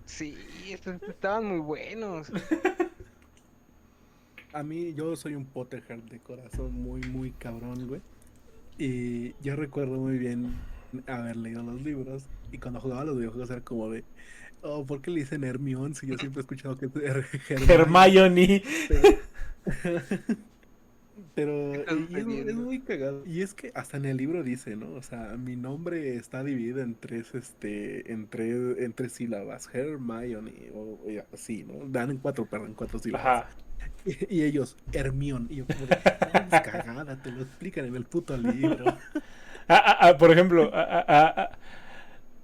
sí, estos estaban muy buenos. A mí, yo soy un Potterhead de corazón muy, muy cabrón, güey. Y yo recuerdo muy bien haber leído los libros. Y cuando jugaba los videojuegos era como de, oh, ¿por qué le dicen Hermione? Si yo siempre he escuchado que es Hermione. Hermione. Pero, pero Estás y es bebiendo. muy cagado. Y es que hasta en el libro dice, ¿no? O sea, mi nombre está dividido en tres, en tres sílabas. Hermione, o así, ¿no? Dan en cuatro, perdón, cuatro sílabas. Ajá. Y ellos, Hermione. Y yo como de, no, es cagada, te lo explican en el puto libro. Por ejemplo,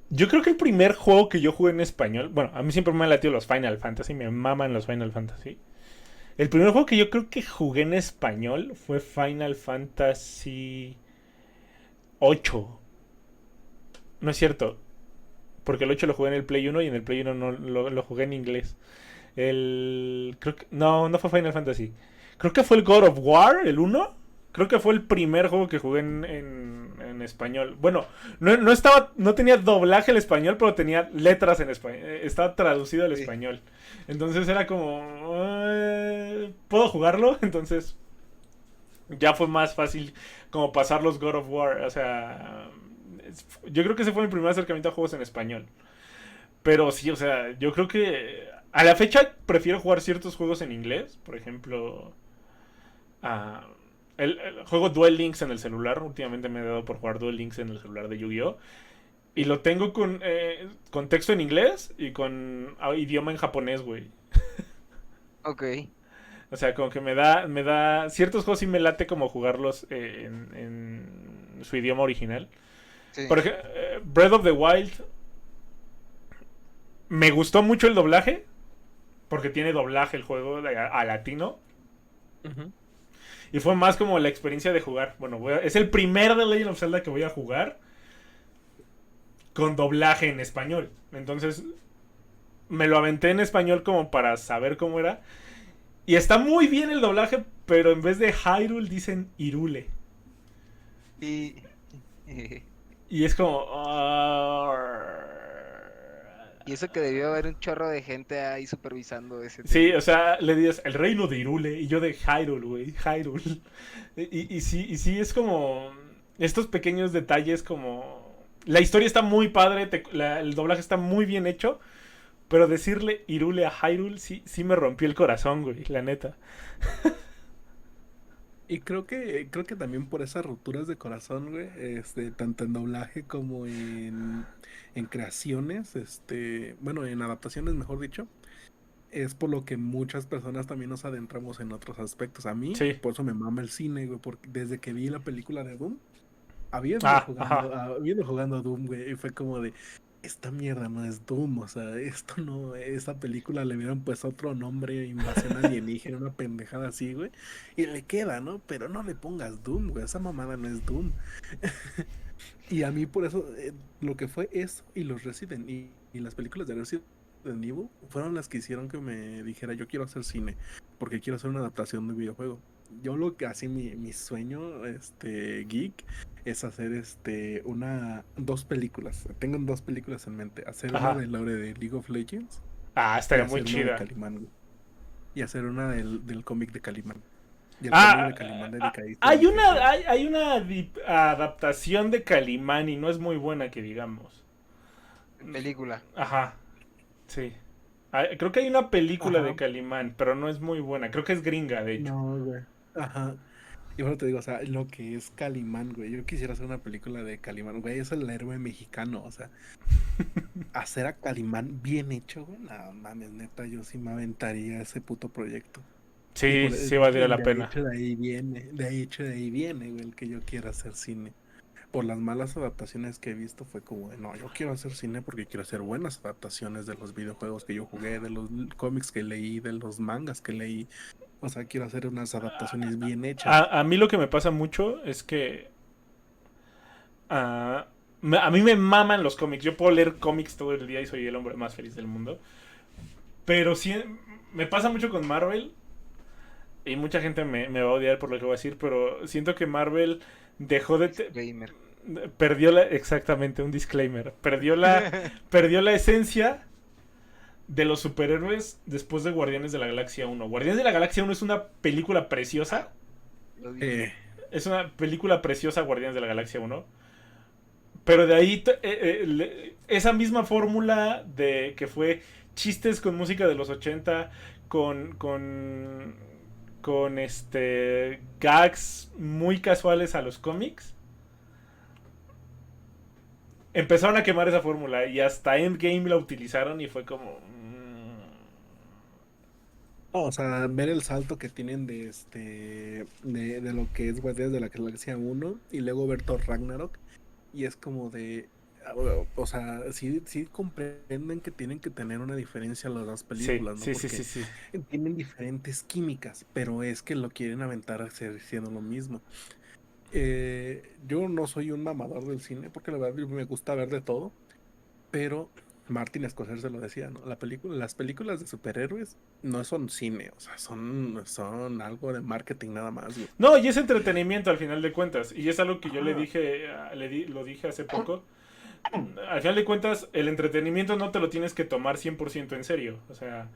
yo creo que el primer juego que yo jugué en español, bueno, a mí siempre me han latido los Final Fantasy, me maman los Final Fantasy. El primer juego que yo creo que jugué en español fue Final Fantasy 8. No es cierto, porque el 8 lo jugué en el Play 1 y en el Play 1 no lo jugué en inglés. Creo que no fue Final Fantasy. Creo que fue el God of War, el 1. Creo que fue el primer juego que jugué en español. Bueno, no tenía doblaje al español, pero tenía letras en español. Estaba traducido al Sí. español. Entonces era como... ¿puedo jugarlo? Entonces ya fue más fácil como pasar los God of War. O sea, yo creo que ese fue mi primer acercamiento a juegos en español. Pero sí, o sea, yo creo que a la fecha prefiero jugar ciertos juegos en inglés. Por ejemplo, ah, juego Duel Links en el celular. Últimamente me he dado por jugar Duel Links en el celular de Yu-Gi-Oh! Y lo tengo con texto en inglés y con idioma en japonés, güey. Ok. O sea, como que me da... Ciertos juegos sí me late como jugarlos en su idioma original. Sí. Por ejemplo, Breath of the Wild. Me gustó mucho el doblaje. Porque tiene doblaje el juego a latino. Y fue más como la experiencia de jugar. Bueno, es el primer de Legend of Zelda que voy a jugar con doblaje en español. Entonces me lo aventé en español como para saber cómo era. Y está muy bien el doblaje, pero en vez de Hyrule dicen Irule. Y... Y es como... Y eso que debió haber un chorro de gente ahí supervisando ese Sí, tema. o sea, le dices el reino de Irule y yo de Hyrule, güey, Hyrule. Y sí, es como estos pequeños detalles como... La historia está muy padre, el doblaje está muy bien hecho, pero decirle Irule a Hyrule sí me rompió el corazón, güey, la neta. Y creo que también por esas rupturas de corazón, güey, tanto en doblaje como en creaciones, bueno, en adaptaciones, mejor dicho, es por lo que muchas personas también nos adentramos en otros aspectos. A mí, Sí. por eso me mama el cine, güey, porque desde que vi la película de Doom, habiendo Ajá. jugando Doom, güey, y fue como de, esta mierda no es Doom, o sea, esto no, esta película le hubieran puesto otro nombre, invasión alienígena, una pendejada así, güey, y le queda, ¿no? Pero no le pongas Doom, güey, esa mamada no es Doom. Y a mí por eso, lo que fue eso y los Resident y las películas de Resident Evil fueron las que hicieron que me dijera, yo quiero hacer cine, porque quiero hacer una adaptación de videojuego. Yo lo que así mi sueño, geek, es hacer dos películas. Tengo dos películas en mente. Hacer una Ajá. de Lore de League of Legends y Estaría muy hacer una de chida. Calimán, güey. Y hacer una del cómic de Calimán. Y el cómic Ah, de Calimán dedicadísimo a hay mi una, jefe. hay una adaptación de Calimán y no es muy buena que digamos. Película. Ajá, sí. Creo que hay una película de Ajá. Calimán, pero no es muy buena. Creo que es gringa, de hecho. No, güey. Ajá. Y bueno, te digo, o sea, lo que es Calimán, güey. Yo quisiera hacer una película de Calimán, güey. Es el héroe mexicano, o sea, hacer a Calimán bien hecho, güey. No mames, neta, yo sí me aventaría ese puto proyecto. Y Sí, sí valdría la pena. de ahí viene, güey, el que yo quiera hacer cine. Por las malas adaptaciones que he visto fue como de, no, yo quiero hacer cine porque quiero hacer buenas adaptaciones de los videojuegos que yo jugué, de los cómics que leí, de los mangas que leí. O sea, quiero hacer unas adaptaciones bien hechas. A mí lo que me pasa mucho es que ah, a mí me maman los cómics. Yo puedo leer cómics todo el día y soy el hombre más feliz del mundo. Pero sí, me pasa mucho con Marvel. Y mucha gente me va a odiar por lo que voy a decir, pero siento que Marvel dejó de... Gamer. Exactamente, un disclaimer. Perdió la esencia de los superhéroes después de Guardianes de la Galaxia 1. Guardianes de la Galaxia 1 es una película preciosa. Lo dije. Es una película preciosa, Guardianes de la Galaxia 1. Pero de ahí, esa misma fórmula de que fue chistes con música de los 80, con gags muy casuales a los cómics, empezaron a quemar esa fórmula y hasta Endgame la utilizaron y fue como... No, o sea, ver el salto que tienen de lo que es Guardianes de la Galaxia 1 y luego ver Thor Ragnarok y es como de, o sea, sí comprenden que tienen que tener una diferencia las dos películas, ¿no? Sí, Porque sí. tienen diferentes químicas, pero es que lo quieren aventar siendo lo mismo. Yo no soy un mamador del cine porque la verdad me gusta ver de todo, pero Martin Scorsese lo decía, ¿no? Las películas de superhéroes no son cine, o sea, son algo de marketing nada más, güey. No, y es entretenimiento al final de cuentas. Y es algo que yo le Ajá. dije, lo dije hace poco. Al final de cuentas, el entretenimiento no te lo tienes que tomar 100% en serio. O sea,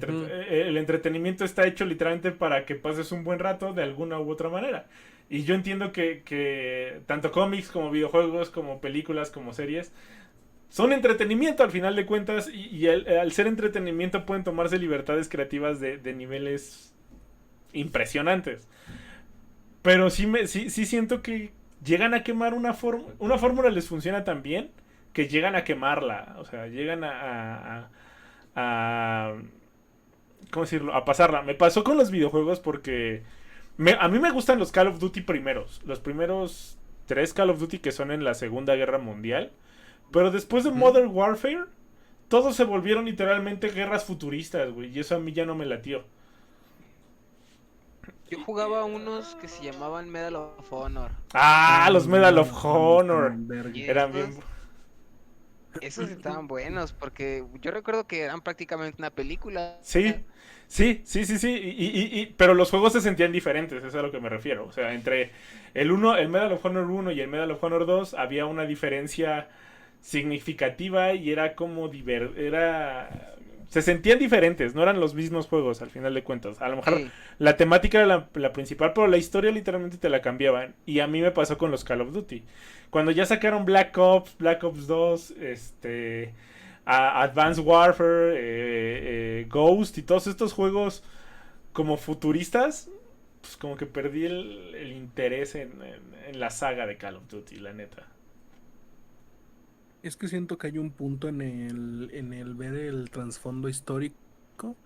Ujú. el entretenimiento está hecho literalmente para que pases un buen rato de alguna u otra manera. Y yo entiendo que tanto cómics como videojuegos, como películas, como series, son entretenimiento al final de cuentas. Y al ser entretenimiento pueden tomarse libertades creativas de niveles impresionantes. Pero sí siento que llegan a quemar una fórmula. Una fórmula les funciona tan bien que llegan a quemarla. O sea, llegan a ¿cómo decirlo? A pasarla. Me pasó con los videojuegos porque a mí me gustan los Call of Duty primeros. Los primeros 3 Call of Duty que son en la Segunda Guerra Mundial. Pero después de Ujú. Modern Warfare, todos se volvieron literalmente guerras futuristas, güey. Y eso a mí ya no me latió. Yo jugaba unos que se llamaban Medal of Honor. Ah, los Los Medal Medal of of Honor Honor. estaban verga. Y Eran bien... esos estaban buenos porque yo recuerdo que eran prácticamente una película. Sí, sí. Pero los juegos se sentían diferentes, eso es a lo que me refiero. O sea, entre el Medal of Honor 1 y el Medal of Honor 2 había una diferencia significativa y era como se sentían diferentes, no eran los mismos juegos al final de cuentas. A lo mejor Sí. la temática era la principal, pero la historia literalmente te la cambiaban. Y a mí me pasó con los Call of Duty. Cuando ya sacaron Black Ops 2, Advanced Warfare, Ghost y todos estos juegos como futuristas, pues como que perdí el interés en la saga de Call of Duty, la neta. Es que siento que hay un punto en el ver el trasfondo histórico,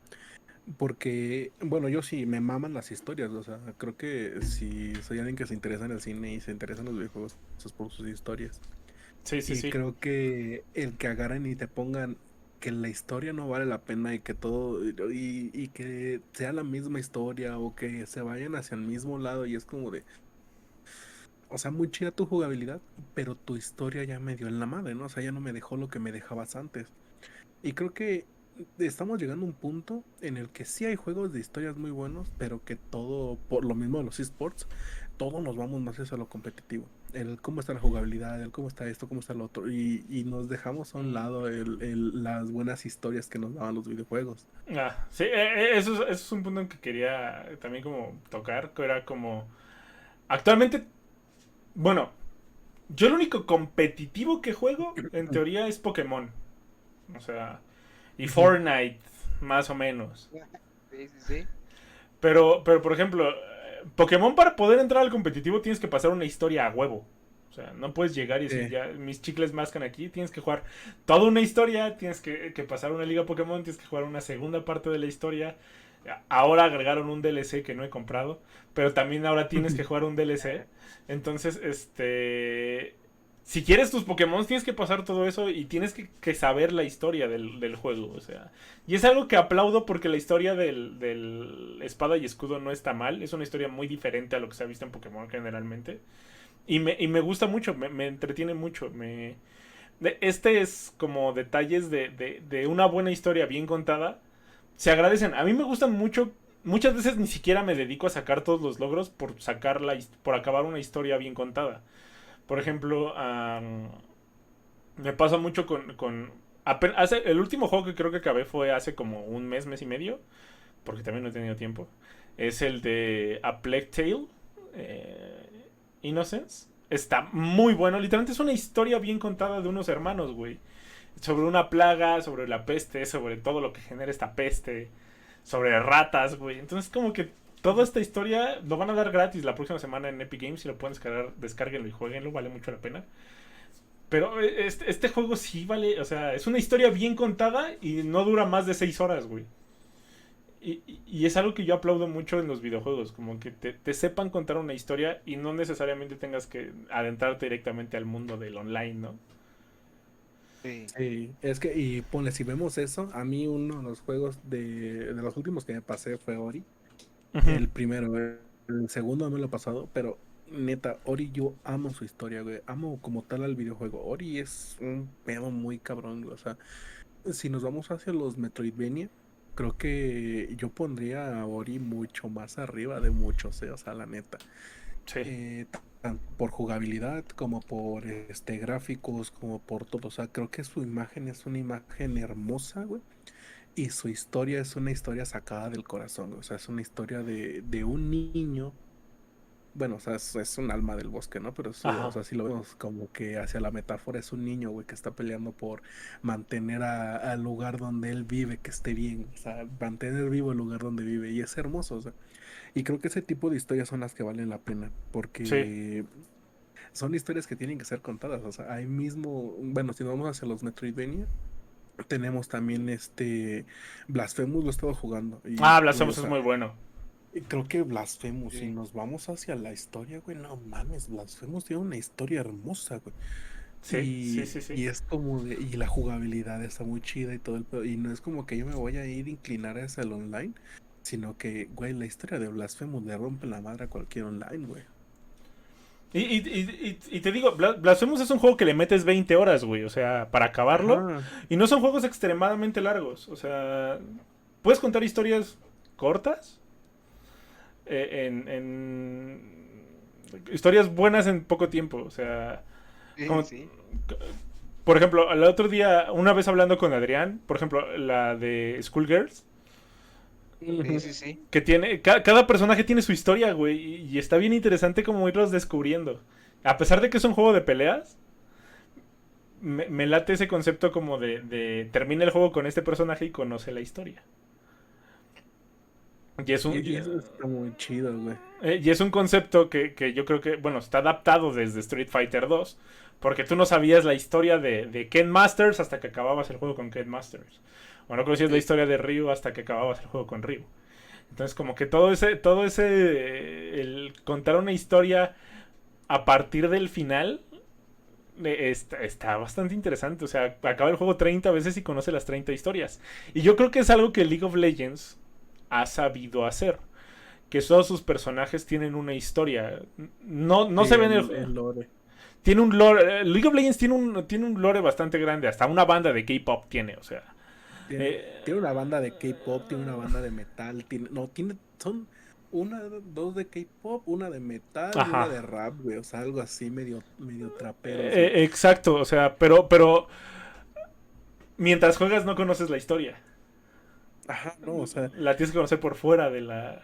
porque, bueno, yo sí me maman las historias, o sea, creo que si soy alguien que se interesa en el cine y se interesa en los videojuegos, es por sus historias. Sí, sí, Y sí. creo que el que agarren y te pongan que la historia no vale la pena y que todo, y que sea la misma historia o que se vayan hacia el mismo lado y es como de, o sea, muy chida tu jugabilidad, pero tu historia ya me dio en la madre, ¿no? O sea, ya no me dejó lo que me dejabas antes. Y creo que estamos llegando a un punto en el que sí hay juegos de historias muy buenos, pero que todo, por lo mismo de los esports, todos nos vamos más hacia lo competitivo. El cómo está la jugabilidad, el cómo está esto, cómo está lo otro. Y nos dejamos a un lado las buenas historias que nos daban los videojuegos. Sí, eso es un punto en que quería también como tocar, que era como... Actualmente, bueno, yo el único competitivo que juego, en teoría, es Pokémon. O sea, y Ujú. Fortnite, más o menos. Sí, sí, sí. Pero por ejemplo, Pokémon para poder entrar al competitivo tienes que pasar una historia a huevo. O sea, no puedes llegar y decir, Eh, ya, mis chicles mascan aquí. Tienes que jugar toda una historia, tienes que pasar una liga Pokémon, tienes que jugar una segunda parte de la historia. Ahora agregaron un DLC que no he comprado, pero también ahora tienes que jugar un DLC. Entonces, si quieres tus Pokémon, tienes que pasar todo eso y tienes que saber la historia del juego. O sea, y es algo que aplaudo porque la historia del Espada y Escudo no está mal. Es una historia muy diferente a lo que se ha visto en Pokémon generalmente. Y me gusta mucho, me entretiene mucho. Este es como detalles de una buena historia bien contada. Se agradecen. A mí me gustan mucho. Muchas veces ni siquiera me dedico a sacar todos los logros por acabar una historia bien contada. Por ejemplo, me pasa mucho el último juego que creo que acabé fue hace como un mes, mes y medio, porque también no he tenido tiempo. Es el de A Plague Tale, Innocence. Está muy bueno. Literalmente es una historia bien contada de unos hermanos, güey. Sobre una plaga, sobre la peste, sobre todo lo que genera esta peste, sobre ratas, güey. Entonces, como que toda esta historia lo van a dar gratis la próxima semana en Epic Games. Si lo pueden descargar, descárguenlo y jueguenlo, vale mucho la pena. Pero este juego sí vale, o sea, es una historia bien contada y no dura más de 6 horas, güey. Y es algo que yo aplaudo mucho en los videojuegos, como que te sepan contar una historia y no necesariamente tengas que adentrarte directamente al mundo del online, ¿no? Sí. Sí, es que, y ponle, si vemos eso, a mí uno de los juegos de los últimos que me pasé fue Ori. Ujú. El primero, el segundo no me lo he pasado, pero neta, Ori yo amo su historia, güey. Amo como tal al videojuego. Ori es un pedo muy cabrón, güey. O sea, si nos vamos hacia los Metroidvania, creo que yo pondría a Ori mucho más arriba de muchos, o sea, la neta. Sí. Tanto por jugabilidad como por gráficos, como por todo. O sea, creo que su imagen es una imagen hermosa, güey. Y su historia es una historia sacada del corazón, güey. O sea, es una historia de un niño. Bueno, o sea, es un alma del bosque, ¿no? Pero o Ajá. sea, si lo vemos como que hacia la metáfora, es un niño, güey, que está peleando por mantener al lugar donde él vive, que esté bien. O sea, mantener vivo el lugar donde vive. Y es hermoso, o sea. Y creo que ese tipo de historias son las que valen la pena, Sí. porque son historias que tienen que ser contadas. O sea, ahí mismo, bueno, si nos vamos hacia los Metroidvania, tenemos también Blasphemous, lo he estado jugando. Ah, Güey, o Blasphemous es sea, muy bueno. creo que Blasphemous, si Sí. nos vamos hacia la historia, güey, no mames, Blasphemous tiene una historia hermosa, güey. Sí, sí, sí, sí. Y es como y la jugabilidad está muy chida y todo el pedo. Y no es como que yo me voy a ir a inclinar hacia el online, sino que, güey, la historia de Blasphemous le rompe la madre a cualquier online, güey. Y te digo, Blasphemous es un juego que le metes 20 horas, güey, o sea, para acabarlo. Ajá. Y no son juegos extremadamente largos, o sea, puedes contar historias cortas, historias buenas en poco tiempo, o sea, Sí, como, sí. por ejemplo, el otro día, una vez hablando con Adrián, por ejemplo, la de Schoolgirls, Sí, Ujú. sí, sí. que tiene, cada personaje tiene su historia, güey, y está bien interesante como irlos descubriendo. A pesar de que es un juego de peleas, me late ese concepto como de termina el juego con este personaje y conoce la historia. Y es un, Y eso está muy chido, güey. y es un concepto que yo creo que, bueno, está adaptado desde Street Fighter 2. Porque tú no sabías la historia de Ken Masters hasta que acababas el juego con Ken Masters. O no conocías la Sí. historia de Ryu hasta que acababas el juego con Ryu. Entonces como que el contar una historia a partir del final está bastante interesante. O sea, acaba el juego 30 veces y conoce las 30 historias. Y yo creo que es algo que League of Legends ha sabido hacer. Que todos sus personajes tienen una historia. No Sí, se ven el lore. tiene un lore. League of Legends tiene un lore bastante grande. Hasta una banda de K-pop tiene, o sea. Tiene una banda de K-pop, tiene una banda de metal, son una, dos de K-pop, una de metal y una Ajá. de rap, güey. O sea, algo así medio traperos, güey. Exacto, o sea, pero mientras juegas no conoces la historia. Ajá, no, o sea, La tienes que conocer por fuera de la.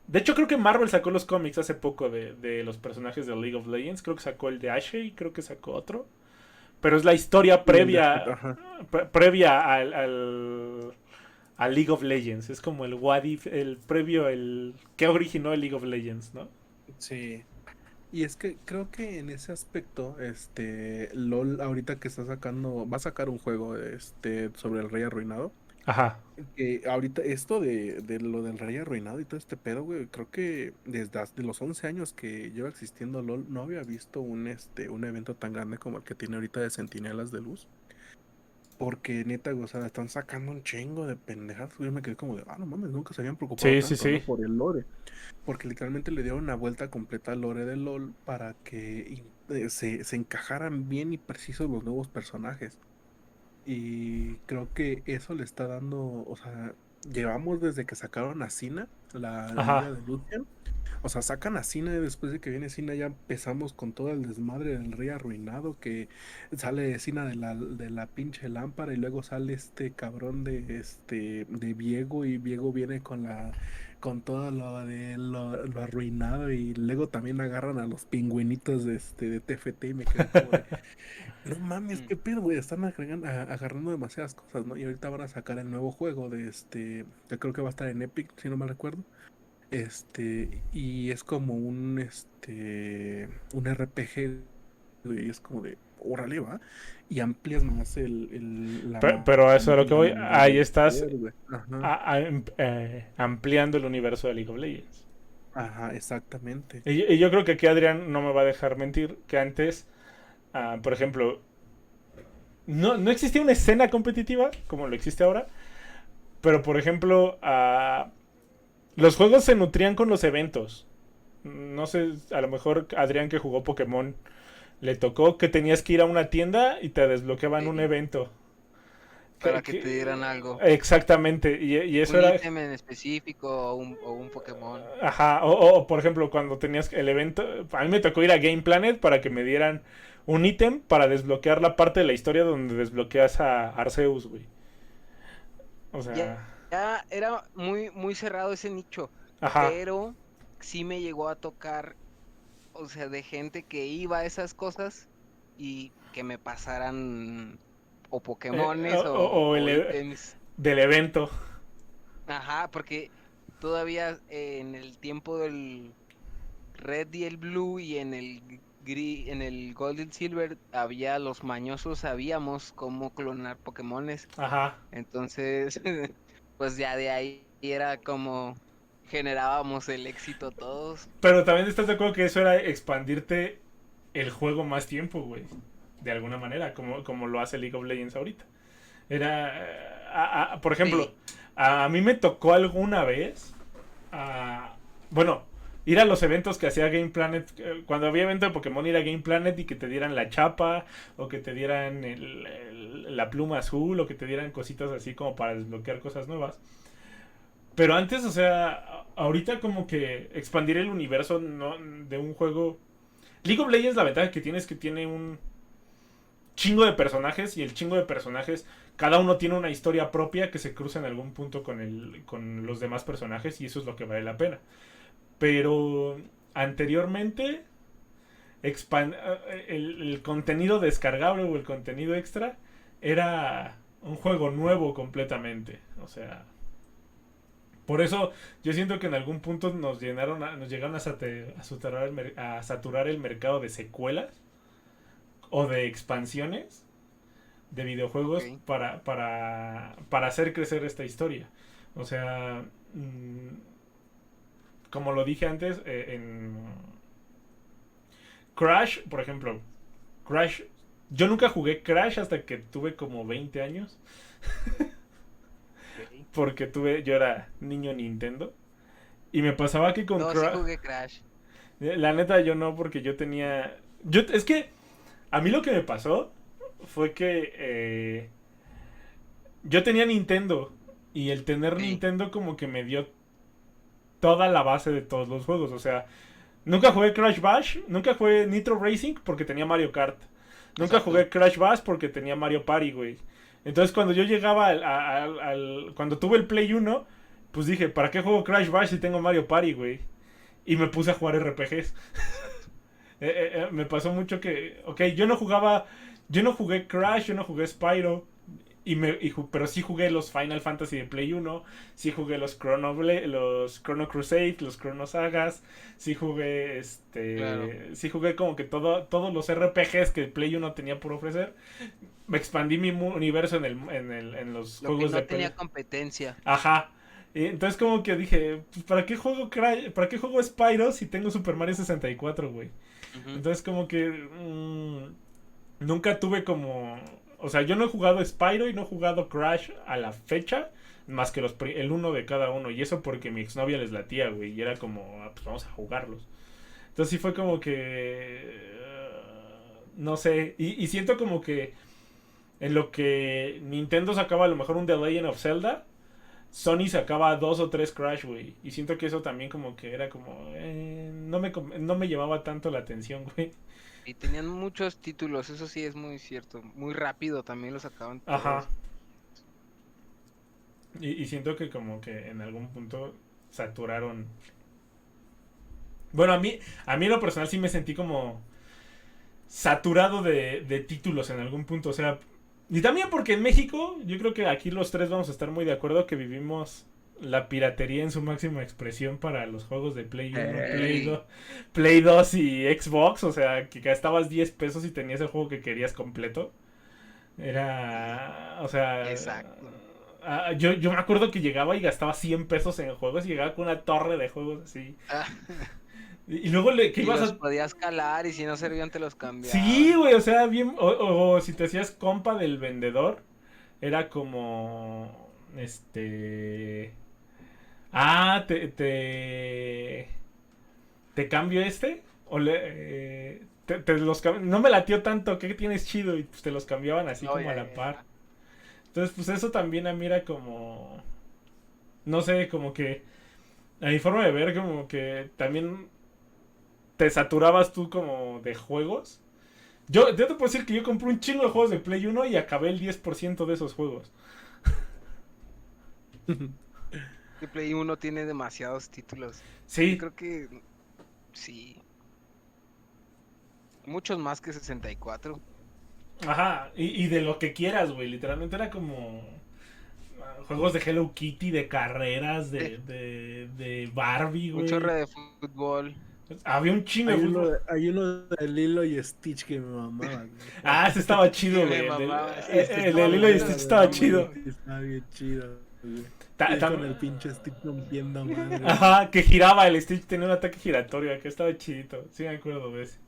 De hecho, creo que Marvel sacó los cómics hace poco de los personajes de League of Legends. Creo que sacó el de Ashe y creo que sacó otro. Pero es la historia y el de previa, ajá, previa al League of Legends. Es como el what if, el previo, el que originó el League of Legends, ¿no? sí. Y es que creo que en ese aspecto, LOL ahorita que está sacando, va a sacar un juego, sobre el rey arruinado. Ajá. Que ahorita esto de lo del rey arruinado y todo este pedo, güey, creo que desde los 11 años que lleva existiendo LOL, no había visto un evento tan grande como el que tiene ahorita de Centinelas de Luz. Porque neta, güey, o sea, están sacando un chingo de pendejadas. Yo me quedé como de, no mames, nunca se habían preocupado Sí, sí, tanto, ¿no? sí. Por el lore. Porque literalmente le dieron una vuelta completa al lore de LOL para que se encajaran bien y precisos los nuevos personajes. Y creo que eso le está dando, o sea, llevamos desde que sacaron a Cina, la Ajá. liga de Lucha. O sea, sacan a Cina y después de que viene Cina ya empezamos con todo el desmadre del rey arruinado, que sale Cina de la pinche lámpara y luego sale este cabrón de Viego, y Viego viene con todo lo arruinado, y luego también agarran a los pingüinitos de TFT, y me quedé como de no mames, Mm. qué pedo, güey, están agarrando demasiadas cosas, ¿no? Y ahorita van a sacar el nuevo juego que creo que va a estar en Epic, si no mal recuerdo. Y es como un RPG, güey, y es como de, órale, va, y amplias más Pero a eso es como a lo que que la voy. habilidad Ahí del estás poder, güey. Ajá, ampliando el universo de League of Legends. ajá, exactamente. Y yo creo que aquí Adrián no me va a dejar mentir que antes, por ejemplo, no existía una escena competitiva como lo existe ahora, pero por ejemplo, los juegos se nutrían con los eventos. No sé, a lo mejor Adrián que jugó Pokémon le tocó que tenías que ir a una tienda y te desbloqueaban un Sí, evento. para que te dieran algo. Exactamente, y eso Un era... ítem en específico o un Pokémon. Ajá, por ejemplo, cuando tenías el evento, a mí me tocó ir a Game Planet para que me dieran un ítem para desbloquear la parte de la historia donde desbloqueas a Arceus, güey. O Ya, sea, ya era muy, muy cerrado ese nicho, ajá. pero sí me llegó a tocar, o sea, de gente que iba a esas cosas y que me pasaran o O, Pokémones o o ítems. del evento. Ajá, porque todavía en el tiempo del Red y el Blue y en el en el Gold y el Silver había los mañosos, sabíamos cómo clonar Pokémones. Ajá. Entonces, pues ya de ahí era como generábamos el éxito todos. Pero también estás de acuerdo que eso era expandirte el juego más tiempo, güey. De alguna manera, como lo hace League of Legends ahorita. Era, por ejemplo, Sí, a mí me tocó alguna vez, bueno, ir a los eventos que hacía Game Planet. Cuando había evento de Pokémon, ir a Game Planet y que te dieran la chapa, o que te dieran la pluma azul, o que te dieran cositas así como para desbloquear cosas nuevas. Pero antes, o sea, ahorita como que expandir el universo de un juego. League of Legends, la ventaja que tiene es que tiene un chingo de personajes, y el chingo de personajes, cada uno tiene una historia propia que se cruza en algún punto con los demás personajes, y eso es lo que vale la pena. Pero anteriormente, el contenido descargable o el contenido extra era un juego nuevo completamente. O sea, por eso yo siento que en algún punto nos llegaron a saturar el mercado de secuelas o de expansiones de videojuegos ok. para hacer crecer esta historia. O sea, como lo dije antes, en Crash, por ejemplo, Crash, yo nunca jugué Crash hasta que tuve como 20 años, Ok. porque yo era niño Nintendo, y me pasaba que con No, sí Crash, jugué Crash. la neta yo no, porque es que a mí lo que me pasó fue que yo tenía Nintendo, y el tener Sí, Nintendo como que me dio toda la base de todos los juegos. O sea, nunca jugué Crash Bash, nunca jugué Nitro Racing porque tenía Mario Kart. Nunca exacto. jugué Crash Bash porque tenía Mario Party, güey. Entonces cuando yo llegaba cuando tuve el Play 1, pues dije, ¿para qué juego Crash Bash si tengo Mario Party, güey? Y me puse a jugar RPGs. Exacto. Me pasó mucho que, ok, yo no jugué Crash, yo no jugué Spyro, pero sí jugué los Final Fantasy de Play 1, sí jugué los Chrono Crusade, los Chrono Sagas, Claro. sí jugué como que todos los RPGs que el Play 1 tenía por ofrecer. Me expandí mi universo en los Lo que juegos de no tenía pelea. competencia. Ajá. Y entonces como que dije, pues, ¿para qué juego Spyro si tengo Super Mario 64, güey? Ujú. Entonces como que nunca tuve como... O sea, yo no he jugado Spyro y no he jugado Crash a la fecha, más que el uno de cada uno. Y eso porque mi exnovia les latía, güey. Y era como, pues vamos a jugarlos. Entonces sí fue como que... no sé. Y siento como que en lo que Nintendo sacaba a lo mejor un The Legend of Zelda, Sony sacaba 2 o 3 Crash, güey. Y siento que eso también como que era como... no me llevaba tanto la atención, güey. Y tenían muchos títulos, eso sí es muy cierto. Muy rápido también los sacaban Ajá. todos. Y siento que como que en algún punto saturaron. Bueno, a mí en lo personal sí me sentí como saturado de títulos en algún punto. O sea, y también porque en México, yo creo que aquí los tres vamos a estar muy de acuerdo que vivimos la piratería en su máxima expresión para los juegos de Play 1, Ey. Play 2 y Xbox. O sea, que gastabas 10 pesos y tenías el juego que querías completo. Era, o sea, Exacto. yo me acuerdo que llegaba y gastaba 100 pesos en juegos y llegaba con una torre de juegos así. Ah, Y luego que y ibas los a... podías calar y si no servían te los Sí, cambiaban. güey, o sea, bien... O si te hacías compa del vendedor, era como... Ah, te cambio este. O no me latió tanto, ¿qué tienes chido? Y pues te los cambiaban así Oh, como a ya, la ya, par. ya. Entonces, pues eso también a mí era como... No sé, como que... A mi forma de ver, como que también te saturabas tú como de juegos. Yo te puedo decir que yo compré un chingo de juegos de Play 1 y acabé el 10% de esos juegos. Que Play 1 tiene demasiados títulos. Yo Sí, creo que sí. Muchos más que 64. ajá. Y de lo que quieras, güey. Literalmente era como juegos de Hello Kitty, de carreras, de Barbie, Un chorro güey. de fútbol. Había un chingo de fútbol. Hay uno de Lilo y Stitch que me mamaba, güey. Ah, ese estaba Que chido, me güey. mamaba. Sí, es que El de estaba Lilo y bueno Stitch ese estaba nombre. chido. Estaba bien chido, güey. Ta- Y tam- con el pinche Stitch rompiendo a madre, güey. Ajá, que giraba el Stitch, tenía un ataque giratorio, que estaba chidito. Sí me acuerdo de ese.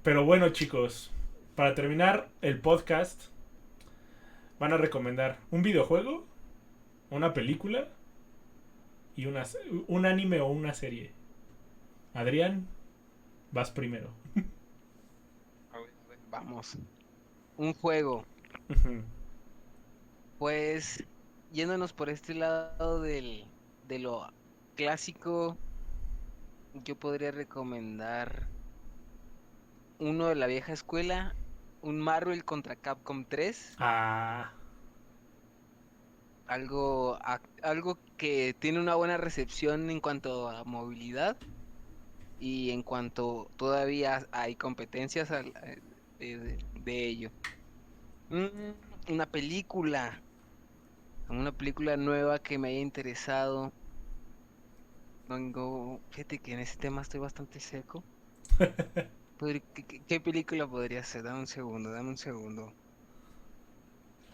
Pero bueno, chicos, para terminar el podcast, van a recomendar un videojuego, una película y un anime o una serie. Adrián, vas primero. A ver, vamos. Un juego. Pues yéndonos por este lado de lo clásico, yo podría recomendar uno de la vieja escuela, un Marvel contra Capcom 3, Ah, algo que tiene una buena recepción en cuanto a movilidad y en cuanto todavía hay competencias de ello. Mm, una una película nueva que me haya interesado. Fíjate que en ese tema estoy bastante seco. ¿Qué película podría ser? Dame un segundo, dame un segundo.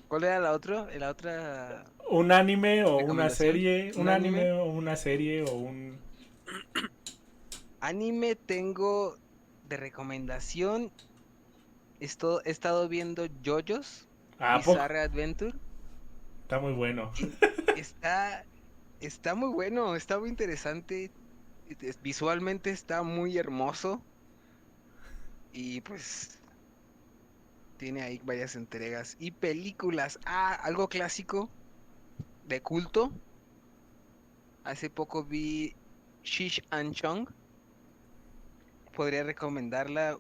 ¿Cuál era la otra? La otra un anime o una recomendación. serie, ¿Un un anime anime? o una serie o un... Anime tengo de recomendación. He estado viendo JoJo's Ah, ¿a poco? Bizarre Adventure. Está muy bueno. Y está, está muy bueno, está muy interesante. Visualmente está muy hermoso. Y pues tiene ahí varias entregas. Y películas. Ah, algo clásico de culto. Hace poco vi Shish and Chong. Podría recomendarla.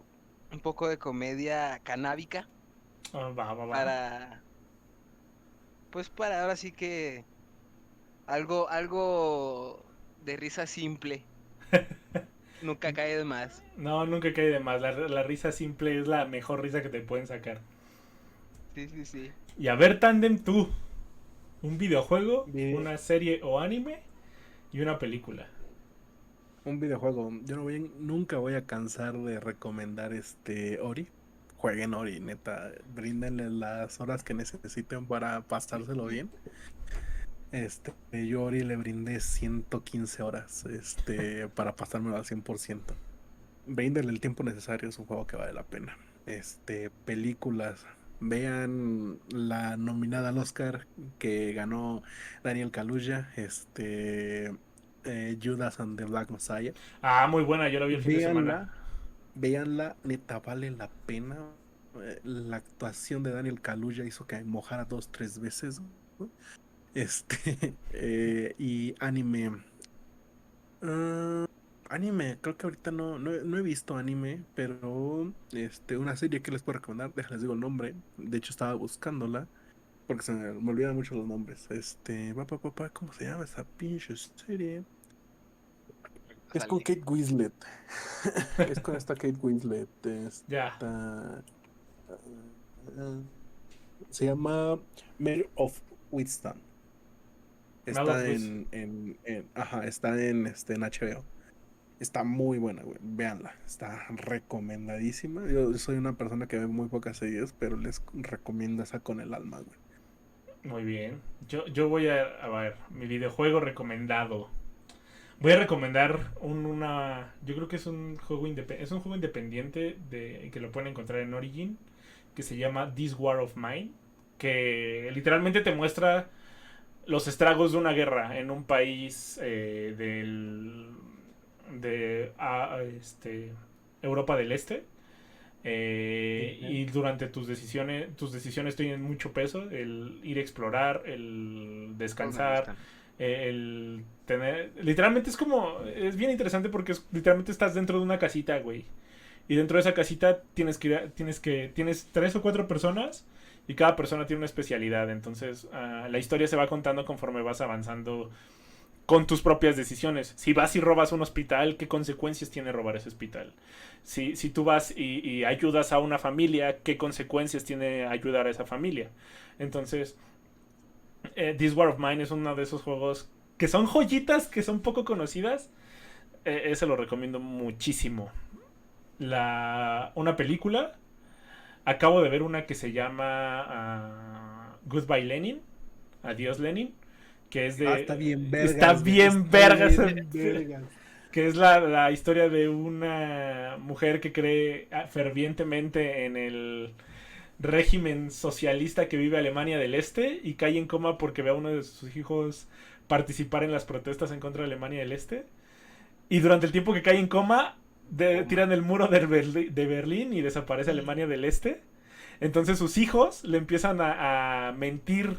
Un poco de comedia canábica. Va, va, va. Para. Pues para ahora sí que. Algo de risa simple. Nunca cae de más. No, nunca cae de más. La risa simple es la mejor risa que te pueden sacar. Sí, sí, sí. Y a ver, Tandem, tú. Un videojuego, Vi- una serie o anime y una película. Un videojuego. Yo nunca voy a cansar de recomendar Ori. Jueguen Ori, neta. Bríndenle las horas que necesiten para pasárselo bien. Yo a Ori le brindé 115 horas, para pasármelo al 100%. Bríndenle el tiempo necesario, es un juego que vale la pena. Películas. Vean la nominada al Oscar que ganó Daniel Kaluuya, Judas and the Black Messiah. Ah, muy buena, yo la vi el fin de semana. Véanla, véanla, neta, vale la pena. La actuación de Daniel Kaluuya hizo que me mojara 2, 3 veces, ¿no? Y anime. Ah, anime, creo que ahorita no he visto anime, pero una serie que les puedo recomendar, déjales digo el nombre. De hecho, estaba buscándola, porque me olvidan mucho los nombres. ¿Cómo se llama esa pinche serie? Es con Sale. Kate Winslet. Es con esta Kate Winslet. Ya. Ah, se llama Mayor of Winston. Malo, Está pues. en HBO. Está muy buena, güey. Véanla. Está recomendadísima. Yo soy una persona que ve muy pocas series, pero les recomiendo esa con el alma, güey. Muy bien. Yo voy a ver, mi videojuego recomendado. Voy a recomendar yo creo que es un juego independiente que lo pueden encontrar en Origin, que se llama This War of Mine, que literalmente te muestra los estragos de una guerra en un país de Europa del Este. Y durante tus decisiones tienen mucho peso, el ir a explorar, el Todos me descansar, gustan. el tener... Literalmente es bien interesante porque literalmente estás dentro de una casita, güey. Y dentro de esa casita tienes 3 o 4 personas y cada persona tiene una especialidad. Entonces la historia se va contando conforme vas avanzando con tus propias decisiones. Si vas y robas un hospital, ¿qué consecuencias tiene robar ese hospital? Si tú vas y ayudas a una familia, ¿qué consecuencias tiene ayudar a esa familia? Entonces, This War of Mine es uno de esos juegos que son joyitas, que son poco conocidas. Ese lo recomiendo muchísimo. Una película. Acabo de ver una que se llama Goodbye Lenin. Adiós Lenin. Que es Está bien Está vergas, güey. bien Está verga bien vergas. que es la historia de una mujer que cree fervientemente en el régimen socialista que vive Alemania del Este y cae en coma porque ve a uno de sus hijos participar en las protestas en contra de Alemania del Este. Y durante el tiempo que cae en coma, tiran el muro de Berlín y desaparece Alemania del Este. Entonces sus hijos le empiezan a mentir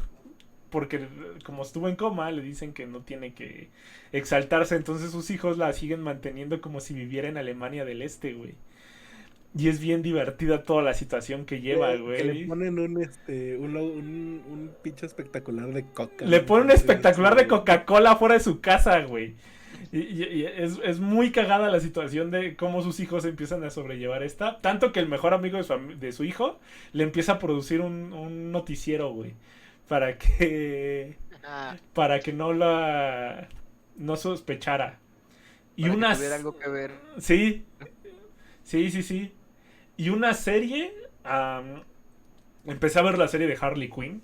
porque como estuvo en coma, le dicen que no tiene que exaltarse. Entonces sus hijos la siguen manteniendo como si viviera en Alemania del Este, güey. Y es bien divertida toda la situación que lleva, Que le güey. ponen un pinche espectacular de coca, Le ¿no? pone un Para espectacular de tirarse. Coca-Cola fuera de su casa, güey. Y es muy cagada la situación de cómo sus hijos empiezan a sobrellevar esta. Tanto que el mejor amigo de su hijo le empieza a producir un noticiero, güey. Para que. Ah, Para que no sospechara. Y para que tuviera unas. algo que ver. Sí, sí. Y una serie. Empecé a ver la serie de Harley Quinn.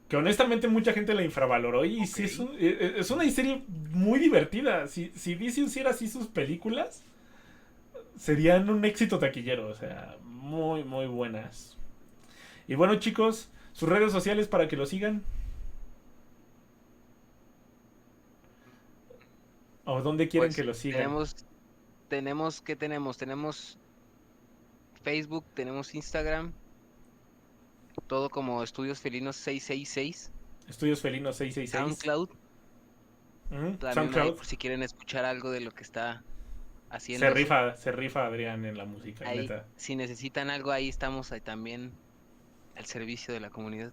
Que honestamente mucha gente la infravaloró. Y sí, Ok. es una serie muy divertida. Si DC hiciera así sus películas, serían un éxito taquillero. O sea, muy, muy buenas. Y bueno, chicos, sus redes sociales para que lo sigan. O dónde quieren que Pues lo sigan. tenemos Facebook, tenemos Instagram, todo como Estudios Felinos 666, Estudios Felinos 666. SoundCloud, también ahí SoundCloud. por si quieren escuchar algo de lo que está Se haciéndose. rifa, se rifa Adrián en la música, Ahí, neta. si necesitan algo, ahí estamos ahí también al servicio de la comunidad.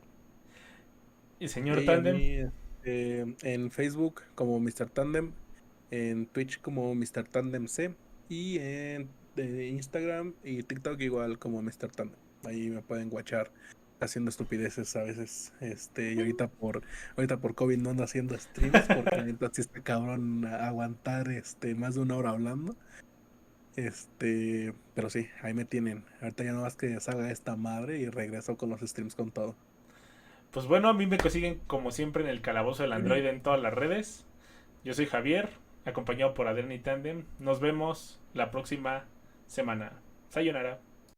Y señor Y a Tandem, mí, en Facebook como Mr. Tandem, en Twitch como Mr. Tandem C y en Instagram y TikTok igual como Mr. Tandem. Ahí me pueden guachar haciendo estupideces a veces. Y ahorita por COVID no ando haciendo streams porque neta sí está cabrón aguantar más de una hora hablando. Pero sí, ahí me tienen. Ahorita ya no más que salga esta madre y regreso con los streams con todo. pues bueno, a mí me consiguen como siempre en el calabozo del Android en todas las redes. Yo soy Javier, acompañado por Adrián y Tandem. Nos vemos la próxima semana. Sayonara.